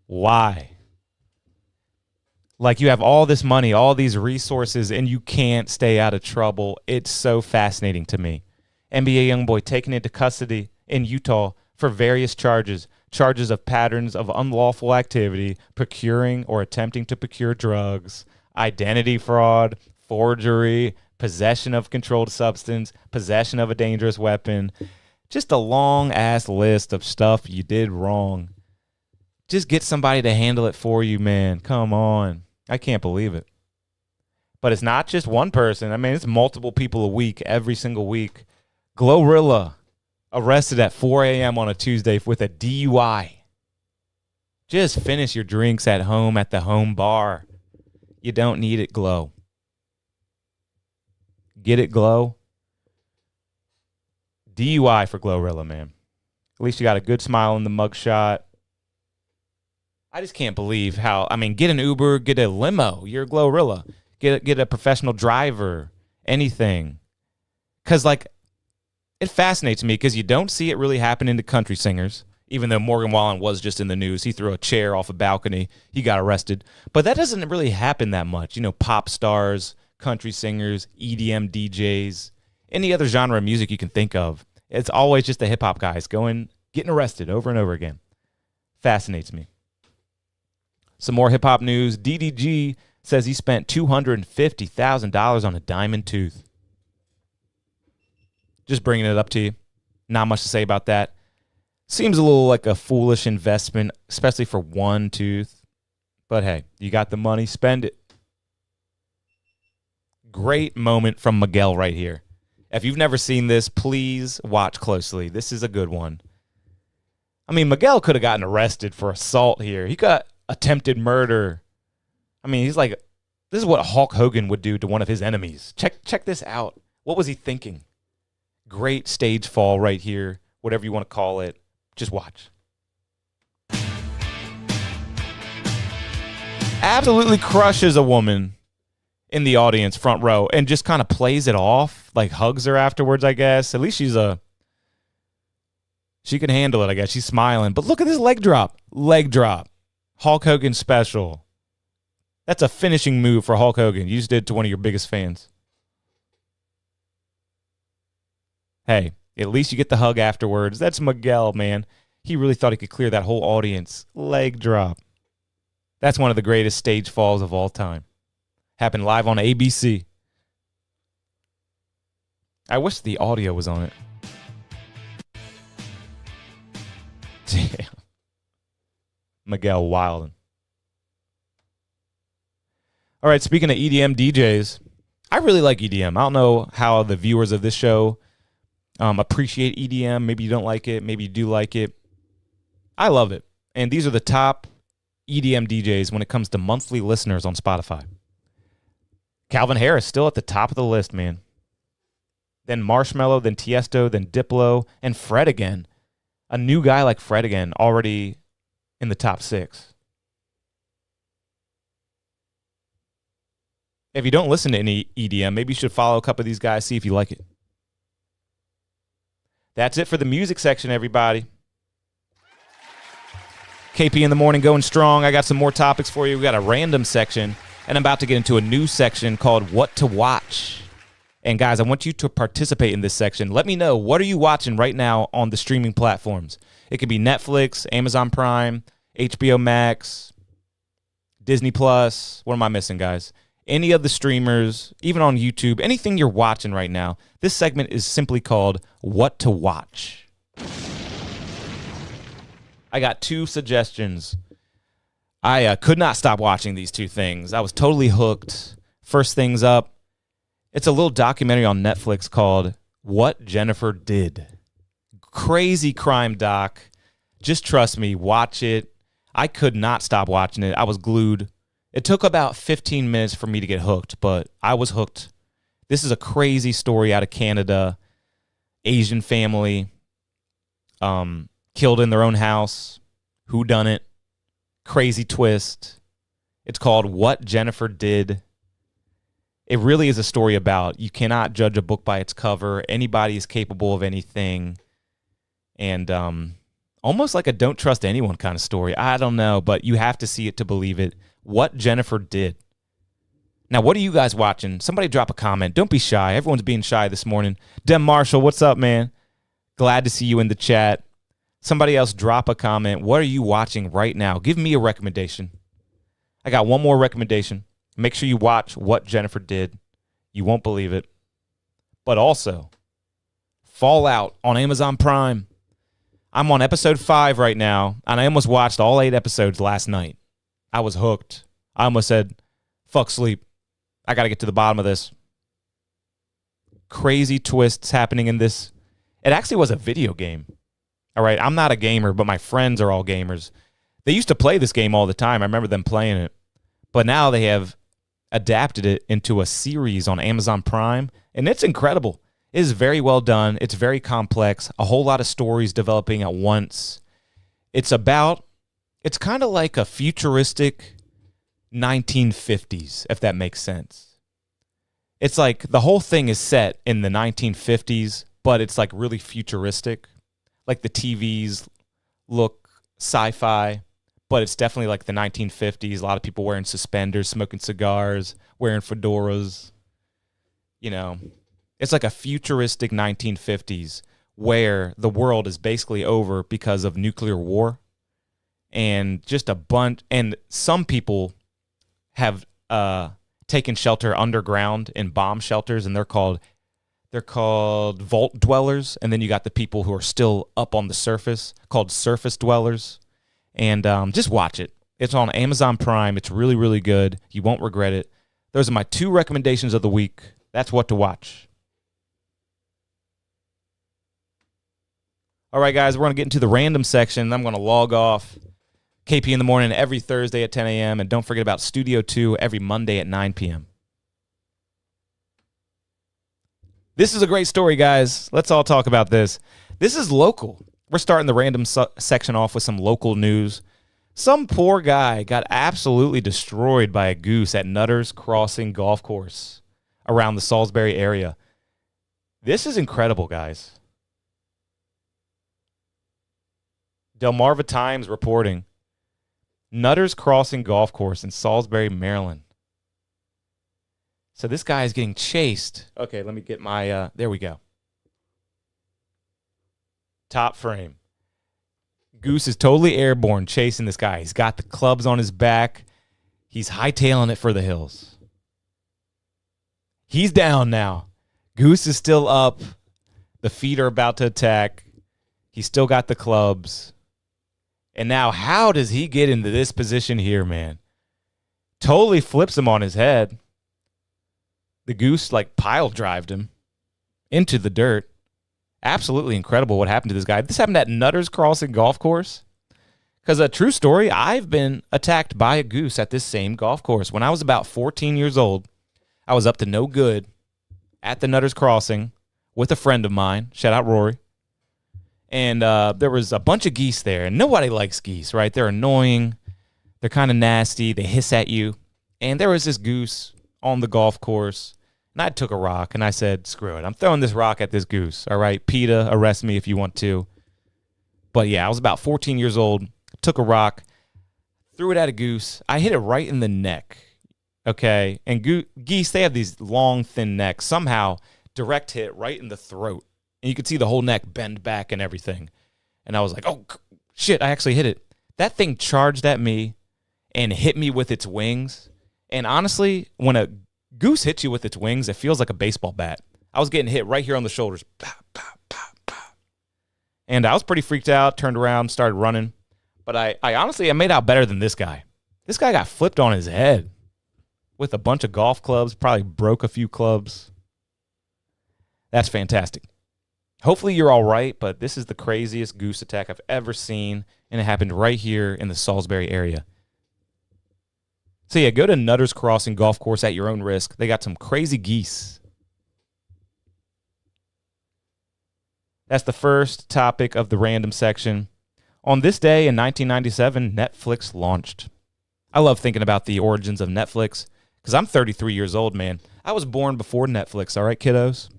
Why? Like you have all this money, all these resources, and you can't stay out of trouble. It's so fascinating to me. NBA Youngboy taken into custody in Utah for various charges. Charges of patterns of unlawful activity, procuring or attempting to procure drugs, identity fraud, forgery, possession of controlled substance, possession of a dangerous weapon. Just a long-ass list of stuff you did wrong. Just get somebody to handle it for you, man. Come on. I can't believe it. But it's not just one person. I mean, it's multiple people a week, every single week. Glorilla arrested at 4 a.m. on a Tuesday with a DUI. Just finish your drinks at home at the home bar. You don't need it, Glow. Get it, Glow? DUI for Glorilla, man. At least you got a good smile in the mugshot. I just can't believe how, I mean, get an Uber, get a limo. You're a Glorilla. Get a professional driver, anything. Because, like, it fascinates me because you don't see it really happening to country singers, even though Morgan Wallen was just in the news. He threw a chair off a balcony. He got arrested. But that doesn't really happen that much. You know, pop stars, country singers, EDM DJs, any other genre of music you can think of. It's always just the hip-hop guys getting arrested over and over again. Fascinates me. Some more hip-hop news. DDG says he spent $250,000 on a diamond tooth. Just bringing it up to you. Not much to say about that. Seems a little like a foolish investment, especially for one tooth. But hey, you got the money, spend it. Great moment from Miguel right here. If you've never seen this, please watch closely. This is a good one. I mean, Miguel could have gotten arrested for assault here. He got attempted murder. I mean, he's like, this is what Hulk Hogan would do to one of his enemies. Check this out. What was he thinking? Great stage fall right here, whatever you want to call it. Just watch. Absolutely crushes a woman in the audience, front row, and just kind of plays it off, like hugs her afterwards, I guess. At least she can handle it, I guess. She's smiling. But look at this leg drop. Leg drop. Hulk Hogan special. That's a finishing move for Hulk Hogan. You just did it to one of your biggest fans. Hey, at least you get the hug afterwards. That's Miguel, man. He really thought he could clear that whole audience. Leg drop. That's one of the greatest stage falls of all time. Happened live on ABC. I wish the audio was on it. Damn. Miguel wildin'. All right, speaking of EDM DJs, I really like EDM. I don't know how the viewers of this show appreciate EDM. Maybe you don't like it. Maybe you do like it. I love it. And these are the top EDM DJs when it comes to monthly listeners on Spotify. Calvin Harris still at the top of the list, man. Then Marshmello, then Tiesto, then Diplo, and Fred again. A new guy like Fred again, already in the top 6. If you don't listen to any EDM, maybe you should follow a couple of these guys, see if you like it. That's it for the music section, everybody. KP in the morning going strong. I got some more topics for you. We got a random section, and I'm about to get into a new section called What to Watch. And guys, I want you to participate in this section. Let me know, what are you watching right now on the streaming platforms? It could be Netflix, Amazon Prime, HBO Max, Disney Plus. What am I missing, guys? Any of the streamers, even on YouTube, anything you're watching right now. This segment is simply called What to Watch. I got 2 suggestions. I could not stop watching these 2 things. I was totally hooked. First things up, it's a little documentary on Netflix called What Jennifer Did. Crazy crime doc. Just trust me, watch it. I could not stop watching it. I was glued. It took about 15 minutes for me to get hooked, but I was hooked. This is a crazy story out of Canada. Asian family killed in their own house. Who done it? Crazy twist. It's called What Jennifer Did. It really is a story about you cannot judge a book by its cover. Anybody is capable of anything. And almost like a don't trust anyone kind of story. I don't know, but you have to see it to believe it. What Jennifer Did. Now, what are you guys watching? Somebody drop a comment. Don't be shy. Everyone's being shy this morning. Dem Marshall, what's up, man? Glad to see you in the chat. Somebody else drop a comment. What are you watching right now? Give me a recommendation. I got one more recommendation. Make sure you watch What Jennifer Did. You won't believe it. But also, Fallout on Amazon Prime. I'm on episode 5 right now, and I almost watched all 8 episodes last night. I was hooked. I almost said, fuck sleep. I got to get to the bottom of this. Crazy twists happening in this. It actually was a video game. All right, I'm not a gamer, but my friends are all gamers. They used to play this game all the time. I remember them playing it. But now they have adapted it into a series on Amazon Prime, and it's incredible. It is very well done. It's very complex. A whole lot of stories developing at once. It's kind of like a futuristic 1950s, if that makes sense. It's like the whole thing is set in the 1950s, but it's like really futuristic. Like the TVs look sci-fi, but it's definitely like the 1950s. A lot of people wearing suspenders, smoking cigars, wearing fedoras. You know, it's like a futuristic 1950s where the world is basically over because of nuclear war. And just a bunch, and some people have taken shelter underground in bomb shelters, and they're called vault dwellers. And then you got the people who are still up on the surface called surface dwellers. And just watch it. It's on Amazon Prime. It's really, really good. You won't regret it. Those are my 2 recommendations of the week. That's what to watch. All right, guys, we're going to get into the random section. I'm going to log off. KP in the morning every Thursday at 10 a.m. And don't forget about Studio 2 every Monday at 9 p.m. This is a great story, guys. Let's all talk about this. This is local. We're starting the random section off with some local news. Some poor guy got absolutely destroyed by a goose at Nutter's Crossing Golf Course around the Salisbury area. This is incredible, guys. Delmarva Times reporting Nutter's Crossing Golf Course in Salisbury, Maryland. So this guy is getting chased. Okay, let me get my, there we go. Top frame. Goose is totally airborne chasing this guy. He's got the clubs on his back. He's hightailing it for the hills. He's down now. Goose is still up. The feet are about to attack. He's still got the clubs. And now how does he get into this position here, man? Totally flips him on his head. The goose like pile drived him into the dirt. Absolutely incredible what happened to this guy. This happened at Nutter's Crossing Golf Course. Because a true story, I've been attacked by a goose at this same golf course. When I was about 14 years old, I was up to no good at the Nutter's Crossing with a friend of mine. Shout out Rory. And there was a bunch of geese there. And nobody likes geese, right? They're annoying. They're kind of nasty. They hiss at you. And there was this goose on the golf course. And I took a rock, and I said, screw it. I'm throwing this rock at this goose, all right? PETA, arrest me if you want to. But, yeah, I was about 14 years old, took a rock, threw it at a goose. I hit it right in the neck, okay? And geese, they have these long, thin necks. Somehow, direct hit right in the throat. And you could see the whole neck bend back and everything. And I was like, oh, shit, I actually hit it. That thing charged at me and hit me with its wings. And honestly, when a goose hits you with its wings, it feels like a baseball bat. I was getting hit right here on the shoulders. Pop, pop, pop, pop. And I was pretty freaked out, turned around, started running. But I honestly made out better than this guy. This guy got flipped on his head with a bunch of golf clubs, probably broke a few clubs. That's fantastic. Hopefully you're all right, but this is the craziest goose attack I've ever seen, and it happened right here in the Salisbury area. So yeah, go to Nutter's Crossing Golf Course at your own risk. They got some crazy geese. That's the first topic of the random section. On this day in 1997, Netflix launched. I love thinking about the origins of Netflix because I'm 33 years old, man. I was born before Netflix, all right, kiddos?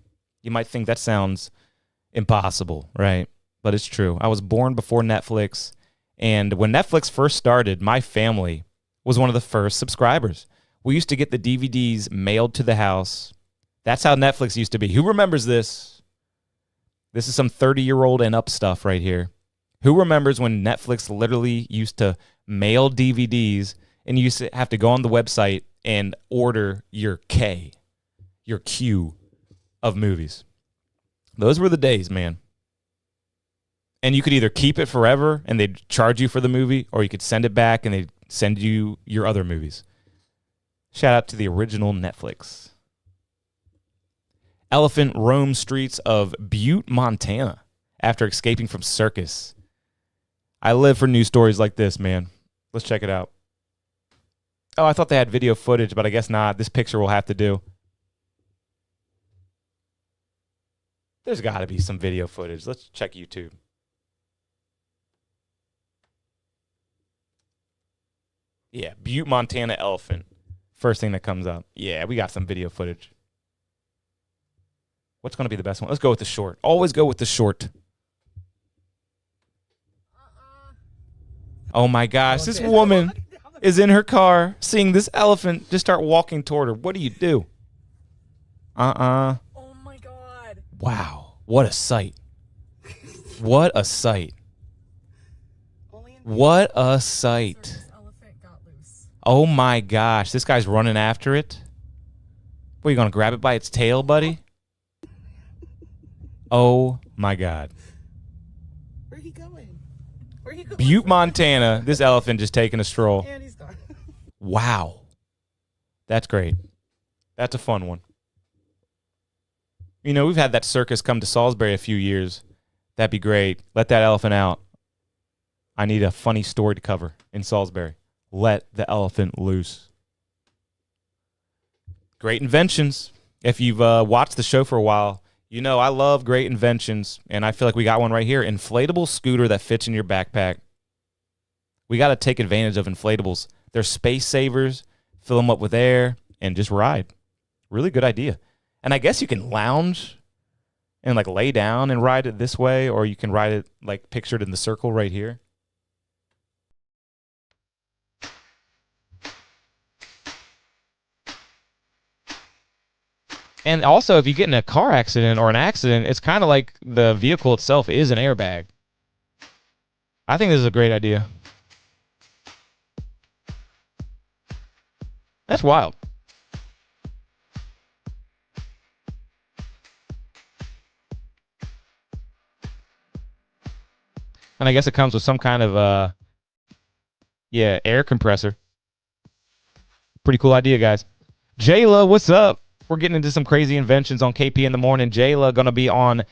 You might think that sounds impossible, right? But it's true. I was born before Netflix, and when Netflix first started, my family was one of the first subscribers. We used to get the DVDs mailed to the house. That's how Netflix used to be. Who remembers this? This is some 30-year-old and up stuff right here. Who remembers when Netflix literally used to mail DVDs and you used to have to go on the website and order your queue of movies? Those were the days, man. And you could either keep it forever and they'd charge you for the movie, or you could send it back and they'd send you your other movies. Shout out to the original Netflix. Elephant roams streets of Butte, Montana after escaping from circus. I live for news stories like this, man. Let's check it out. Oh, I thought they had video footage, but I guess not. This picture will have to do. There's got to be some video footage. Let's check YouTube. Yeah, Butte, Montana elephant. First thing that comes up. Yeah, we got some video footage. What's going to be the best one? Let's go with the short. Always go with the short. Oh my gosh, this woman is in her car seeing this elephant just start walking toward her. What do you do? Oh my God. Wow, what a sight. What a sight. What a sight. Oh my gosh, this guy's running after it. What, are you going to grab it by its tail, buddy? Oh my God. Where he going? Where he going? Butte, Montana. This elephant just taking a stroll. And he's gone. Wow. That's great. That's a fun one. You know, we've had that circus come to Salisbury a few years. That'd be great. Let that elephant out. I need a funny story to cover in Salisbury. Let the elephant loose. Great inventions. If you've watched the show for a while, you know I love great inventions, and I feel like we got one right here. Inflatable scooter that fits in your backpack. We got to take advantage of inflatables. They're space savers. Fill them up with air and just ride. Really good idea. And I guess you can lounge and like lay down and ride it this way, or you can ride it like pictured in the circle right here. And also, if you get in a car accident or an accident, it's kind of like the vehicle itself is an airbag. I think this is a great idea. That's wild. And I guess it comes with some kind of, air compressor. Pretty cool idea, guys. Jayla, what's up? We're getting into some crazy inventions on KP in the morning. Jayla going to be on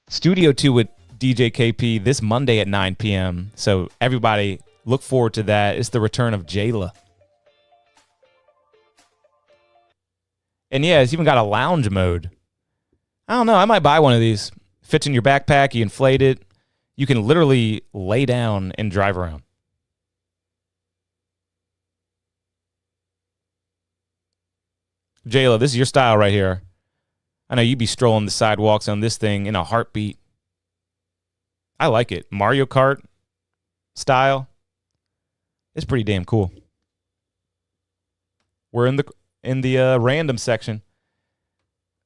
Studio 2 with DJ KP this Monday at 9 p.m. So everybody look forward to that. It's the return of Jayla. And yeah, it's even got a lounge mode. I don't know. I might buy one of these. Fits in your backpack. You inflate it. You can literally lay down and drive around. Jayla, this is your style right here. I know you'd be strolling the sidewalks on this thing in a heartbeat. I like it. Mario Kart style. It's pretty damn cool. We're in the random section.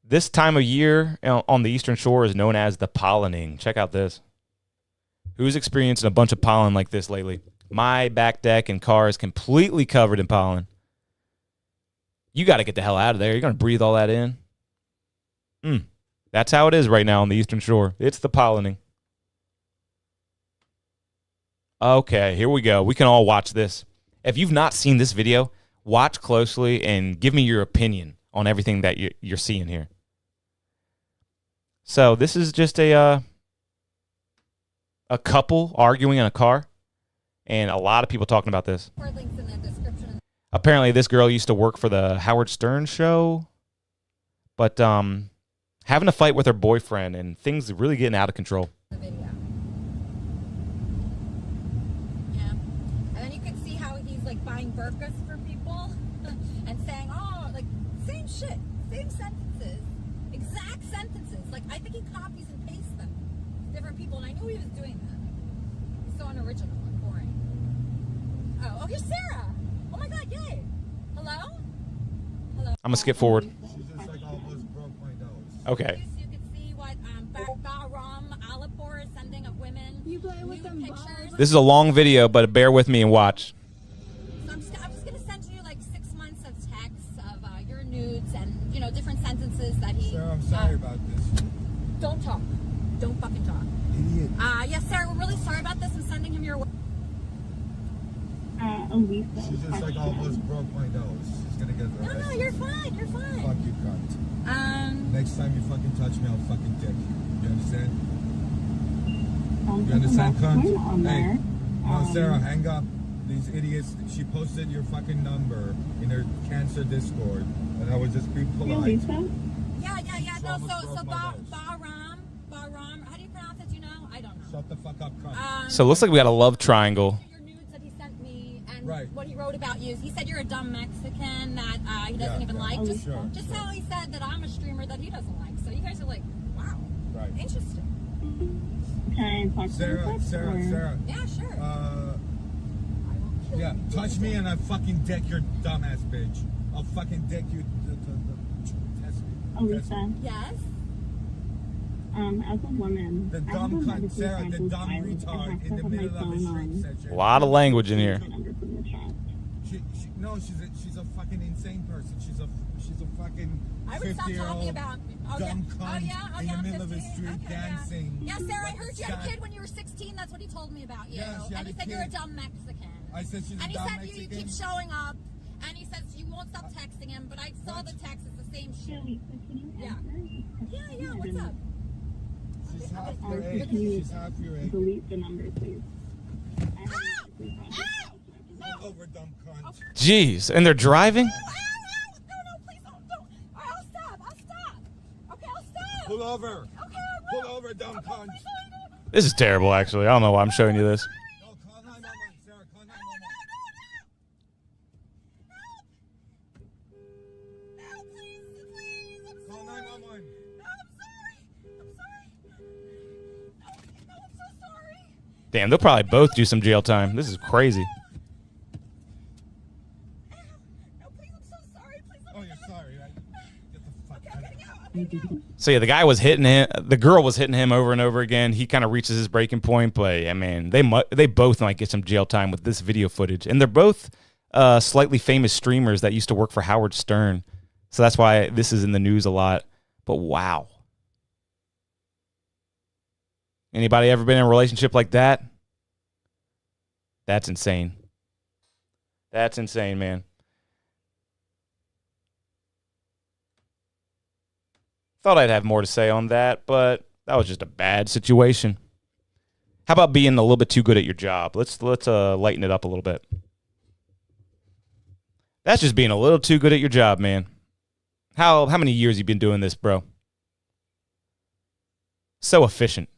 This time of year on the Eastern Shore is known as the pollening. Check out this. Who's experiencing a bunch of pollen like this lately? My back deck and car is completely covered in pollen. You got to get the hell out of there. You're going to breathe all that in. That's how it is right now on the Eastern Shore. It's the pollening. Okay, here we go. We can all watch this. If you've not seen this video, watch closely and give me your opinion on everything that you're seeing here. So this is just a couple arguing in a car, and a lot of people talking about this. Apparently, this girl used to work for the Howard Stern show, but having a fight with her boyfriend, and things really getting out of control. The video. Yeah. And then you can see how he's like buying burkas for people and saying, oh, like same shit, same sentences, exact sentences. Like I think he copies and pastes them to different people, and I knew he was doing that. He's so unoriginal and boring. Oh, here's Sarah. Oh my God, yay. Hello? Hello? I'm going to skip forward. Okay. You can see what Bahram Alipur is sending of women. You play with them pictures. This is a long video, but bear with me and watch. So I'm just going to send you like 6 months of texts of your nudes and, you know, different sentences that he... Sarah, I'm sorry about this. Don't talk. Don't fucking talk. Idiot. Yes, Sarah, we're really sorry about this. I'm sending him your... Lisa. She's just like almost broke my nose. She's gonna get arrested. No, you're fine. You're fine. Fuck you, cunt. Next time you fucking touch me, I'll fucking dick you. You understand? You understand, cunt? Hey, no, Sarah, hang up. These idiots. She posted your fucking number in her cancer Discord, and I would just be polite. Yeah. No, so Bahram. How do you pronounce it? Do you know? I don't know. Shut the fuck up, cunt. So it looks like we got a love triangle. Right. What he wrote about you is he said you're a dumb Mexican that he doesn't even like. Just how he said that I'm a streamer that he doesn't like. So you guys are like, wow, right? Interesting. Can I talk to Sarah. Yeah, sure. Yeah, touch me and I fucking dick your dumbass bitch. I'll fucking dick you. Test me. Lisa. Yes. As a woman, the dumb cunt, Sarah, the dumb retard in the middle of the street said a lot of language in here. No, she's a fucking insane person. She's a fucking I would stop 50-year-old talking about dumb cunt in the middle of the street dancing. Yeah, Sarah, I heard you had a kid when you were 16. That's what he told me about you. Yeah, and he said you're a dumb Mexican. I said she's a dumb Mexican. And he said you keep showing up. And he says you won't stop texting him. But I saw the text. It's the same shit. Yeah. What's up? She's half your age. She's half your age. Delete the number, please. Pull over, dumb cunt. Jeez, and they're driving? No, please don't. I'll stop. Okay, I'll stop. Pull over. Okay, Pull over, dumb cunt. This is terrible, actually. I don't know why I'm showing you this. No, call 911, Sarah. Call 911. No, please. Call 911. No, I'm sorry. No, I'm so sorry. Damn, they'll probably both do some jail time. This is crazy. No, please, I'm so sorry. Please let Oh, me you're go. sorry, right? Get the fuck Okay, out I'm of getting here. out. I'm getting out. So yeah, the guy was hitting him. The girl was hitting him over and over again. He kind of reaches his breaking point, but yeah, man, they both might get some jail time with this video footage, and they're both slightly famous streamers that used to work for Howard Stern, so that's why this is in the news a lot. But wow, anybody ever been in a relationship like that? That's insane. That's insane, man. Thought I'd have more to say on that, but that was just a bad situation. How about being a little bit too good at your job? Let's lighten it up a little bit. That's just being a little too good at your job, man. How many years you been doing this, bro? So efficient.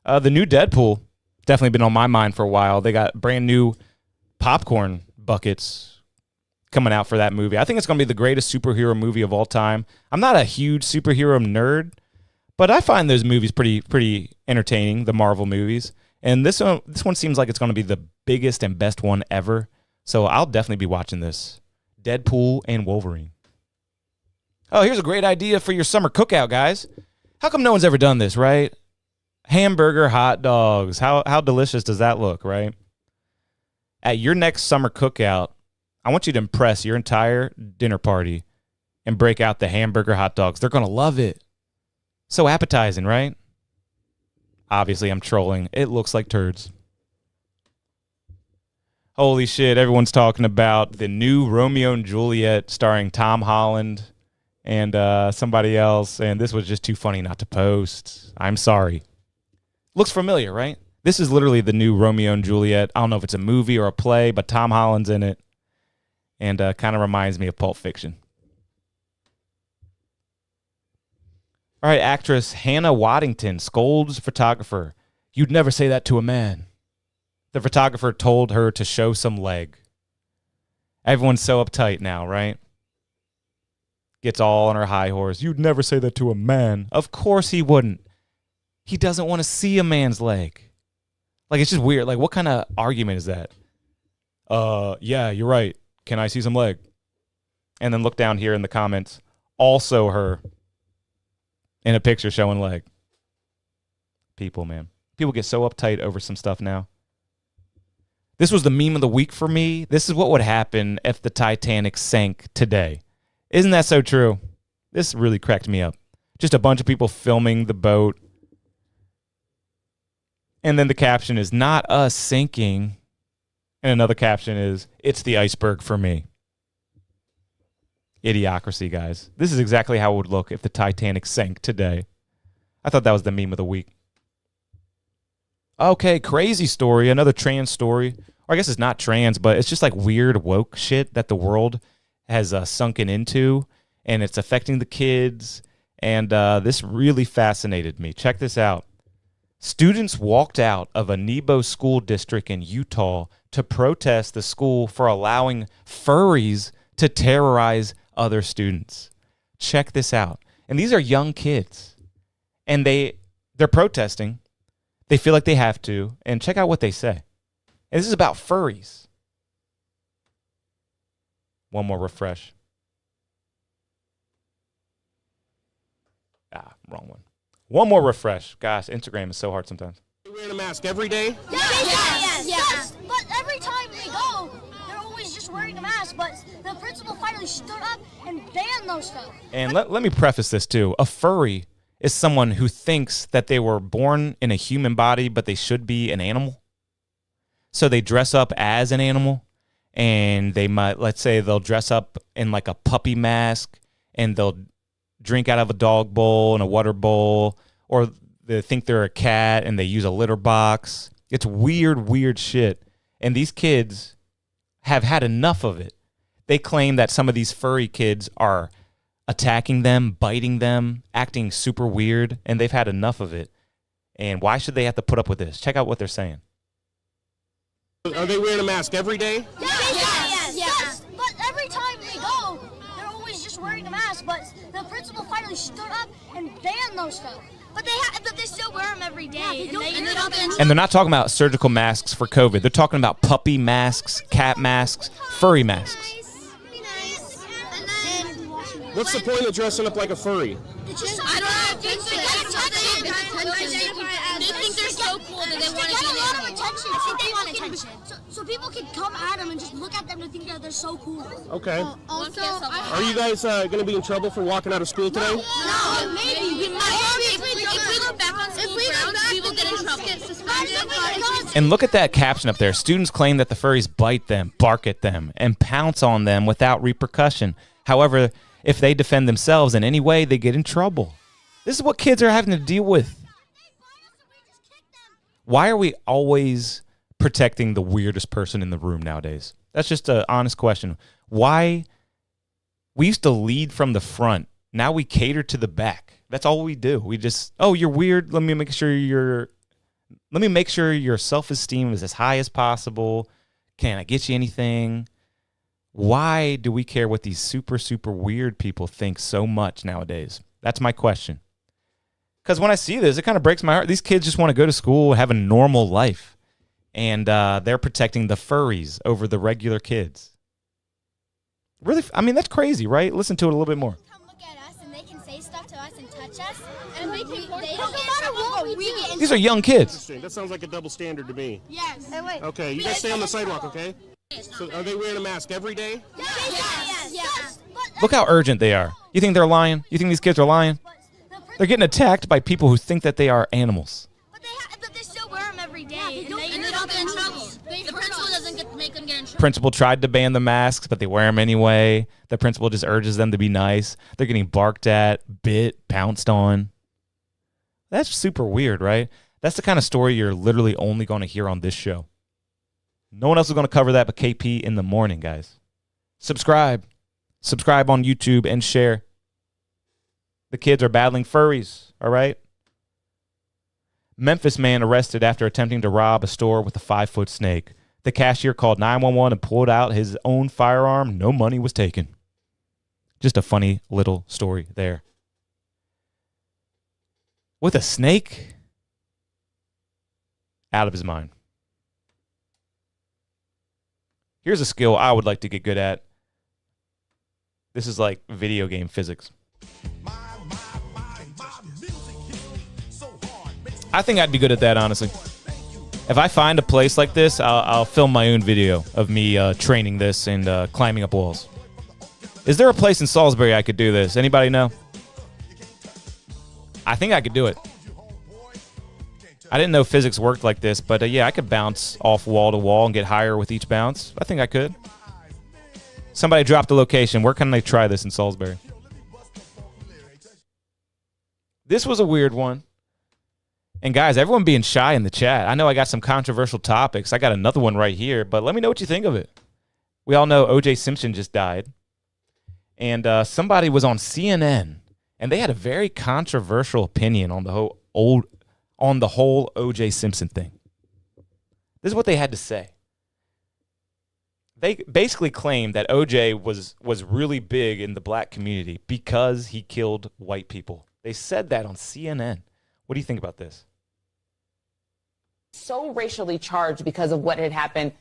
The new Deadpool definitely been on my mind for a while. They got brand new popcorn buckets coming out for that movie. I think it's going to be the greatest superhero movie of all time. I'm not a huge superhero nerd, but I find those movies pretty entertaining, the Marvel movies. And this one seems like it's going to be the biggest and best one ever. So I'll definitely be watching this. Deadpool and Wolverine. Oh, here's a great idea for your summer cookout, guys. How come no one's ever done this, right? Hamburger hot dogs. How delicious does that look, right? At your next summer cookout, I want you to impress your entire dinner party and break out the hamburger hot dogs. They're going to love it. So appetizing, right? Obviously, I'm trolling. It looks like turds. Holy shit, everyone's talking about the new Romeo and Juliet starring Tom Holland and somebody else, and this was just too funny not to post. I'm sorry. Looks familiar, right? This is literally the new Romeo and Juliet. I don't know if it's a movie or a play, but Tom Holland's in it. And kind of reminds me of Pulp Fiction. All right, actress Hannah Waddington scolds photographer. You'd never say that to a man. The photographer told her to show some leg. Everyone's so uptight now, right? Gets all on her high horse. You'd never say that to a man. Of course he wouldn't. He doesn't want to see a man's leg. Like, it's just weird. Like, what kind of argument is that? Yeah, you're right. Can I see some leg? And then look down here in the comments. Also her in a picture showing leg. People, man. People get so uptight over some stuff now. This was the meme of the week for me. This is what would happen if the Titanic sank today. Isn't that so true? This really cracked me up. Just a bunch of people filming the boat. And then the caption is, not us sinking. And another caption is, it's the iceberg for me. Idiocracy, guys. This is exactly how it would look if the Titanic sank today. I thought that was the meme of the week. Okay, crazy story. Another trans story. Or I guess it's not trans, but it's just like weird woke shit that the world has sunken into. And it's affecting the kids. And this really fascinated me. Check this out. Students walked out of a Nebo school district in Utah to protest the school for allowing furries to terrorize other students. Check this out. And these are young kids. And they're protesting. They feel like they have to. And check out what they say. And this is about furries. One more refresh. Wrong one. One more refresh. Gosh, Instagram is so hard sometimes. You're wearing a mask every day? Yes. But every time we go, they're always just wearing a mask. But the principal finally stood up and banned those stuff. And let me preface this too. A furry is someone who thinks that they were born in a human body, but they should be an animal. So they dress up as an animal, and they might, let's say they'll dress up in like a puppy mask, and they'll drink out of a dog bowl and a water bowl, or they think they're a cat and they use a litter box. It's weird shit. And these kids have had enough of it. They claim that some of these furry kids are attacking them, biting them, acting super weird, and they've had enough of it. And why should they have to put up with this? Check out what they're saying. Are they wearing a mask every day? Yes. But every time we go, they're always just wearing a mask. But the principal finally stood up and banned those stuff. But they still wear them every day. And they're not talking about surgical masks for COVID. They're talking about puppy masks, cat masks, furry masks. What's the point of dressing up like a furry? I don't know. They think they're so cool that they want to get a be lot there. of attention. I think they want attention. So people can come at them and just look at them to think that they're so cool. Okay. Also, Are you guys going to be in trouble for walking out of school today? no, maybe. If we go back on school grounds, we will get in trouble. And look at that caption up there. Students claim that the furries bite them, bark at them, and pounce on them without repercussion. However, if they defend themselves in any way, they get in trouble. This is what kids are having to deal with. Why are we always protecting the weirdest person in the room nowadays? That's just an honest question. Why? We used to lead from the front. Now we cater to the back. That's all we do. We just, oh, you're weird. Let me make sure your self-esteem is as high as possible. Can I get you anything? Why do we care what these super, super weird people think so much nowadays? That's my question. Because when I see this, it kind of breaks my heart. These kids just want to go to school, have a normal life. And they're protecting the furries over the regular kids. Really? I mean, that's crazy, right? Listen to it a little bit more. Come look at us and they can say stuff to us and touch us. And they don't get in trouble. We get in These are young kids. That sounds like a double standard to me. Yes. Hey, wait. Okay, you guys stay on the sidewalk, okay? So are they wearing a mask every day? Yes. Look how urgent they are. You think they're lying? You think these kids are lying? They're getting attacked by people who think that they are animals. But they still wear them every day, and they don't get in trouble. The principal doesn't make them get in trouble. Principal tried to ban the masks, but they wear them anyway. The principal just urges them to be nice. They're getting barked at, bit, pounced on. That's super weird, right? That's the kind of story you're literally only going to hear on this show. No one else is going to cover that but KP in the morning, guys. Subscribe. Subscribe on YouTube and share. The kids are battling furries, all right? Memphis man arrested after attempting to rob a store with a 5-foot snake. The cashier called 911 and pulled out his own firearm. No money was taken. Just a funny little story there. With a snake? Out of his mind. Here's a skill I would like to get good at. This is like video game physics. I think I'd be good at that, honestly. If I find a place like this, I'll film my own video of me training this and climbing up walls. Is there a place in Salisbury I could do this? Anybody know? I think I could do it. I didn't know physics worked like this, but yeah, I could bounce off wall to wall and get higher with each bounce. I think I could. Somebody dropped the location. Where can I try this in Salisbury? This was a weird one. And guys, everyone being shy in the chat. I know I got some controversial topics. I got another one right here, but let me know what you think of it. We all know O.J. Simpson just died. And somebody was on CNN, and they had a very controversial opinion on the whole O.J. Simpson thing. This is what they had to say. They basically claimed that O.J. was really big in the black community because he killed white people. They said that on CNN. What do you think about this? So racially charged because of what had happened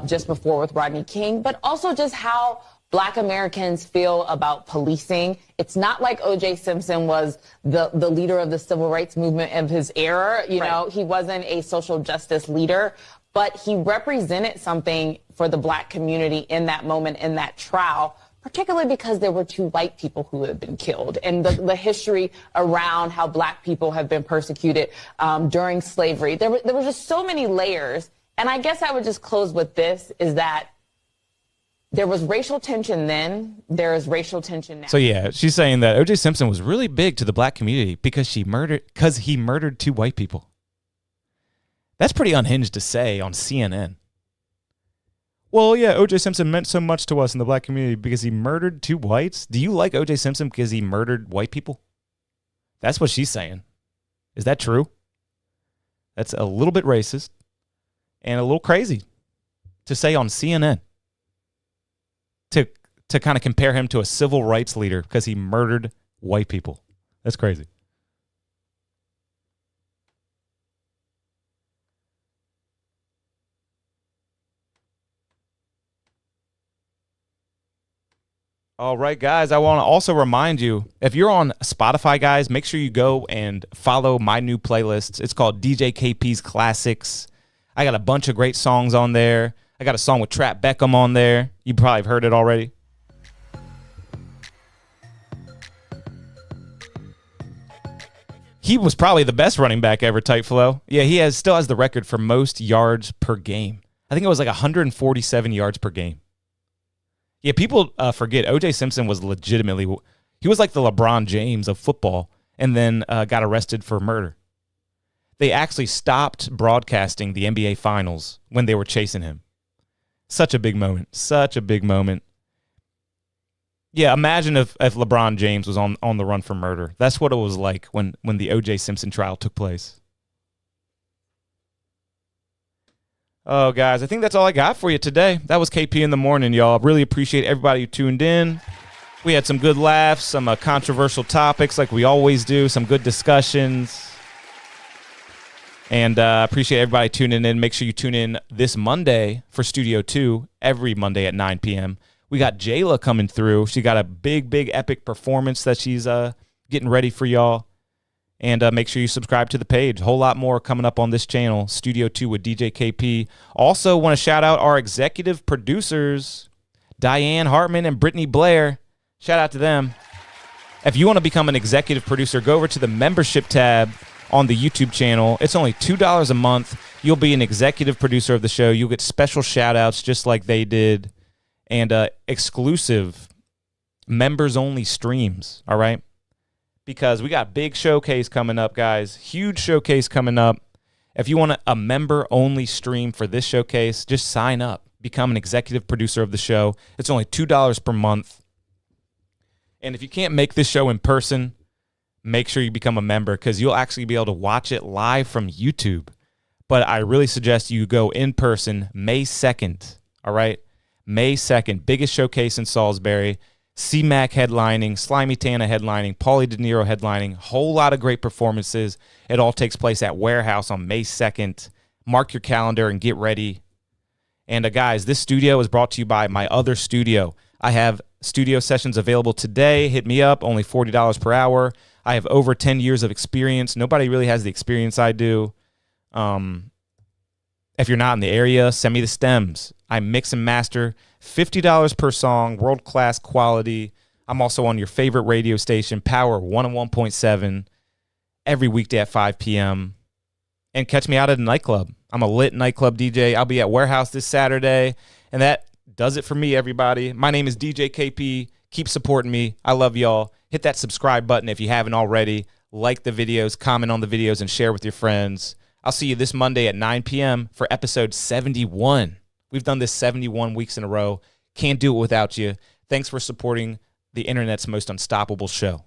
just before with Rodney King, but also just how Black Americans feel about policing. It's not like O.J. Simpson was the leader of the civil rights movement of his era. You know, he wasn't a social justice leader, but he represented something for the Black community in that moment, in that trial, particularly because there were 2 white people who had been killed, and the history around how Black people have been persecuted during slavery. There were just so many layers. And I guess I would just close with this, is that there was racial tension then, there is racial tension now. So yeah, she's saying that O.J. Simpson was really big to the Black community because he murdered 2 white people. That's pretty unhinged to say on CNN. Well, yeah, O.J. Simpson meant so much to us in the Black community because he murdered 2 whites. Do you like O.J. Simpson because he murdered white people? That's what she's saying. Is that true? That's a little bit racist and a little crazy to say on CNN. To kind of compare him to a civil rights leader because he murdered white people. That's crazy. All right, guys, I want to also remind you, if you're on Spotify, guys, make sure you go and follow my new playlist. It's called DJ KP's Classics. I got a bunch of great songs on there. I got a song with Trap Beckham on there. You probably have heard it already. He was probably the best running back ever, Tight Flow. Yeah, he still has the record for most yards per game. I think it was like 147 yards per game. Yeah, people forget O.J. Simpson was legitimately, he was like the LeBron James of football, and then got arrested for murder. They actually stopped broadcasting the NBA Finals when they were chasing him. Such a big moment. Such a big moment. Yeah, imagine if LeBron James was on the run for murder. That's what it was like when the O.J. Simpson trial took place. Oh, guys, I think that's all I got for you today. That was KP in the morning, y'all. Really appreciate everybody who tuned in. We had some good laughs, some controversial topics like we always do, some good discussions. And appreciate everybody tuning in. Make sure you tune in this Monday for Studio 2, every Monday at 9 p.m. We got Jayla coming through. She got a big epic performance that she's getting ready for y'all. And make sure you subscribe to the page. A whole lot more coming up on this channel, Studio 2 with DJ KP. Also want to shout out our executive producers, Diane Hartman and Brittany Blair. Shout out to them. If you want to become an executive producer, go over to the membership tab on the YouTube channel. It's only $2 a month. You'll be an executive producer of the show. You'll get special shout outs just like they did. And exclusive members-only streams, all right? Because we got a big showcase coming up, guys. Huge showcase coming up. If you want a member-only stream for this showcase, just sign up. Become an executive producer of the show. It's only $2 per month. And if you can't make this show in person, make sure you become a member because you'll actually be able to watch it live from YouTube. But I really suggest you go in person May 2nd, all right? May 2nd, biggest showcase in Salisbury. C-Mac headlining, Slimy Tana headlining, Pauly De Niro headlining, whole lot of great performances. It all takes place at Warehouse on May 2nd. Mark your calendar and get ready. And guys, this studio is brought to you by my other studio. I have studio sessions available today. Hit me up, only $40 per hour. I have over 10 years of experience. Nobody really has the experience I do. If you're not in the area, send me the stems. I mix and master, $50 per song, world-class quality. I'm also on your favorite radio station, Power 101.7, every weekday at 5 p.m. And catch me out at a nightclub. I'm a lit nightclub DJ. I'll be at Warehouse this Saturday. And that does it for me, everybody. My name is DJ KP. Keep supporting me. I love y'all. Hit that subscribe button if you haven't already. Like the videos, comment on the videos, and share with your friends. I'll see you this Monday at 9 p.m. for episode 71. We've done this 71 weeks in a row. Can't do it without you. Thanks for supporting the internet's most unstoppable show.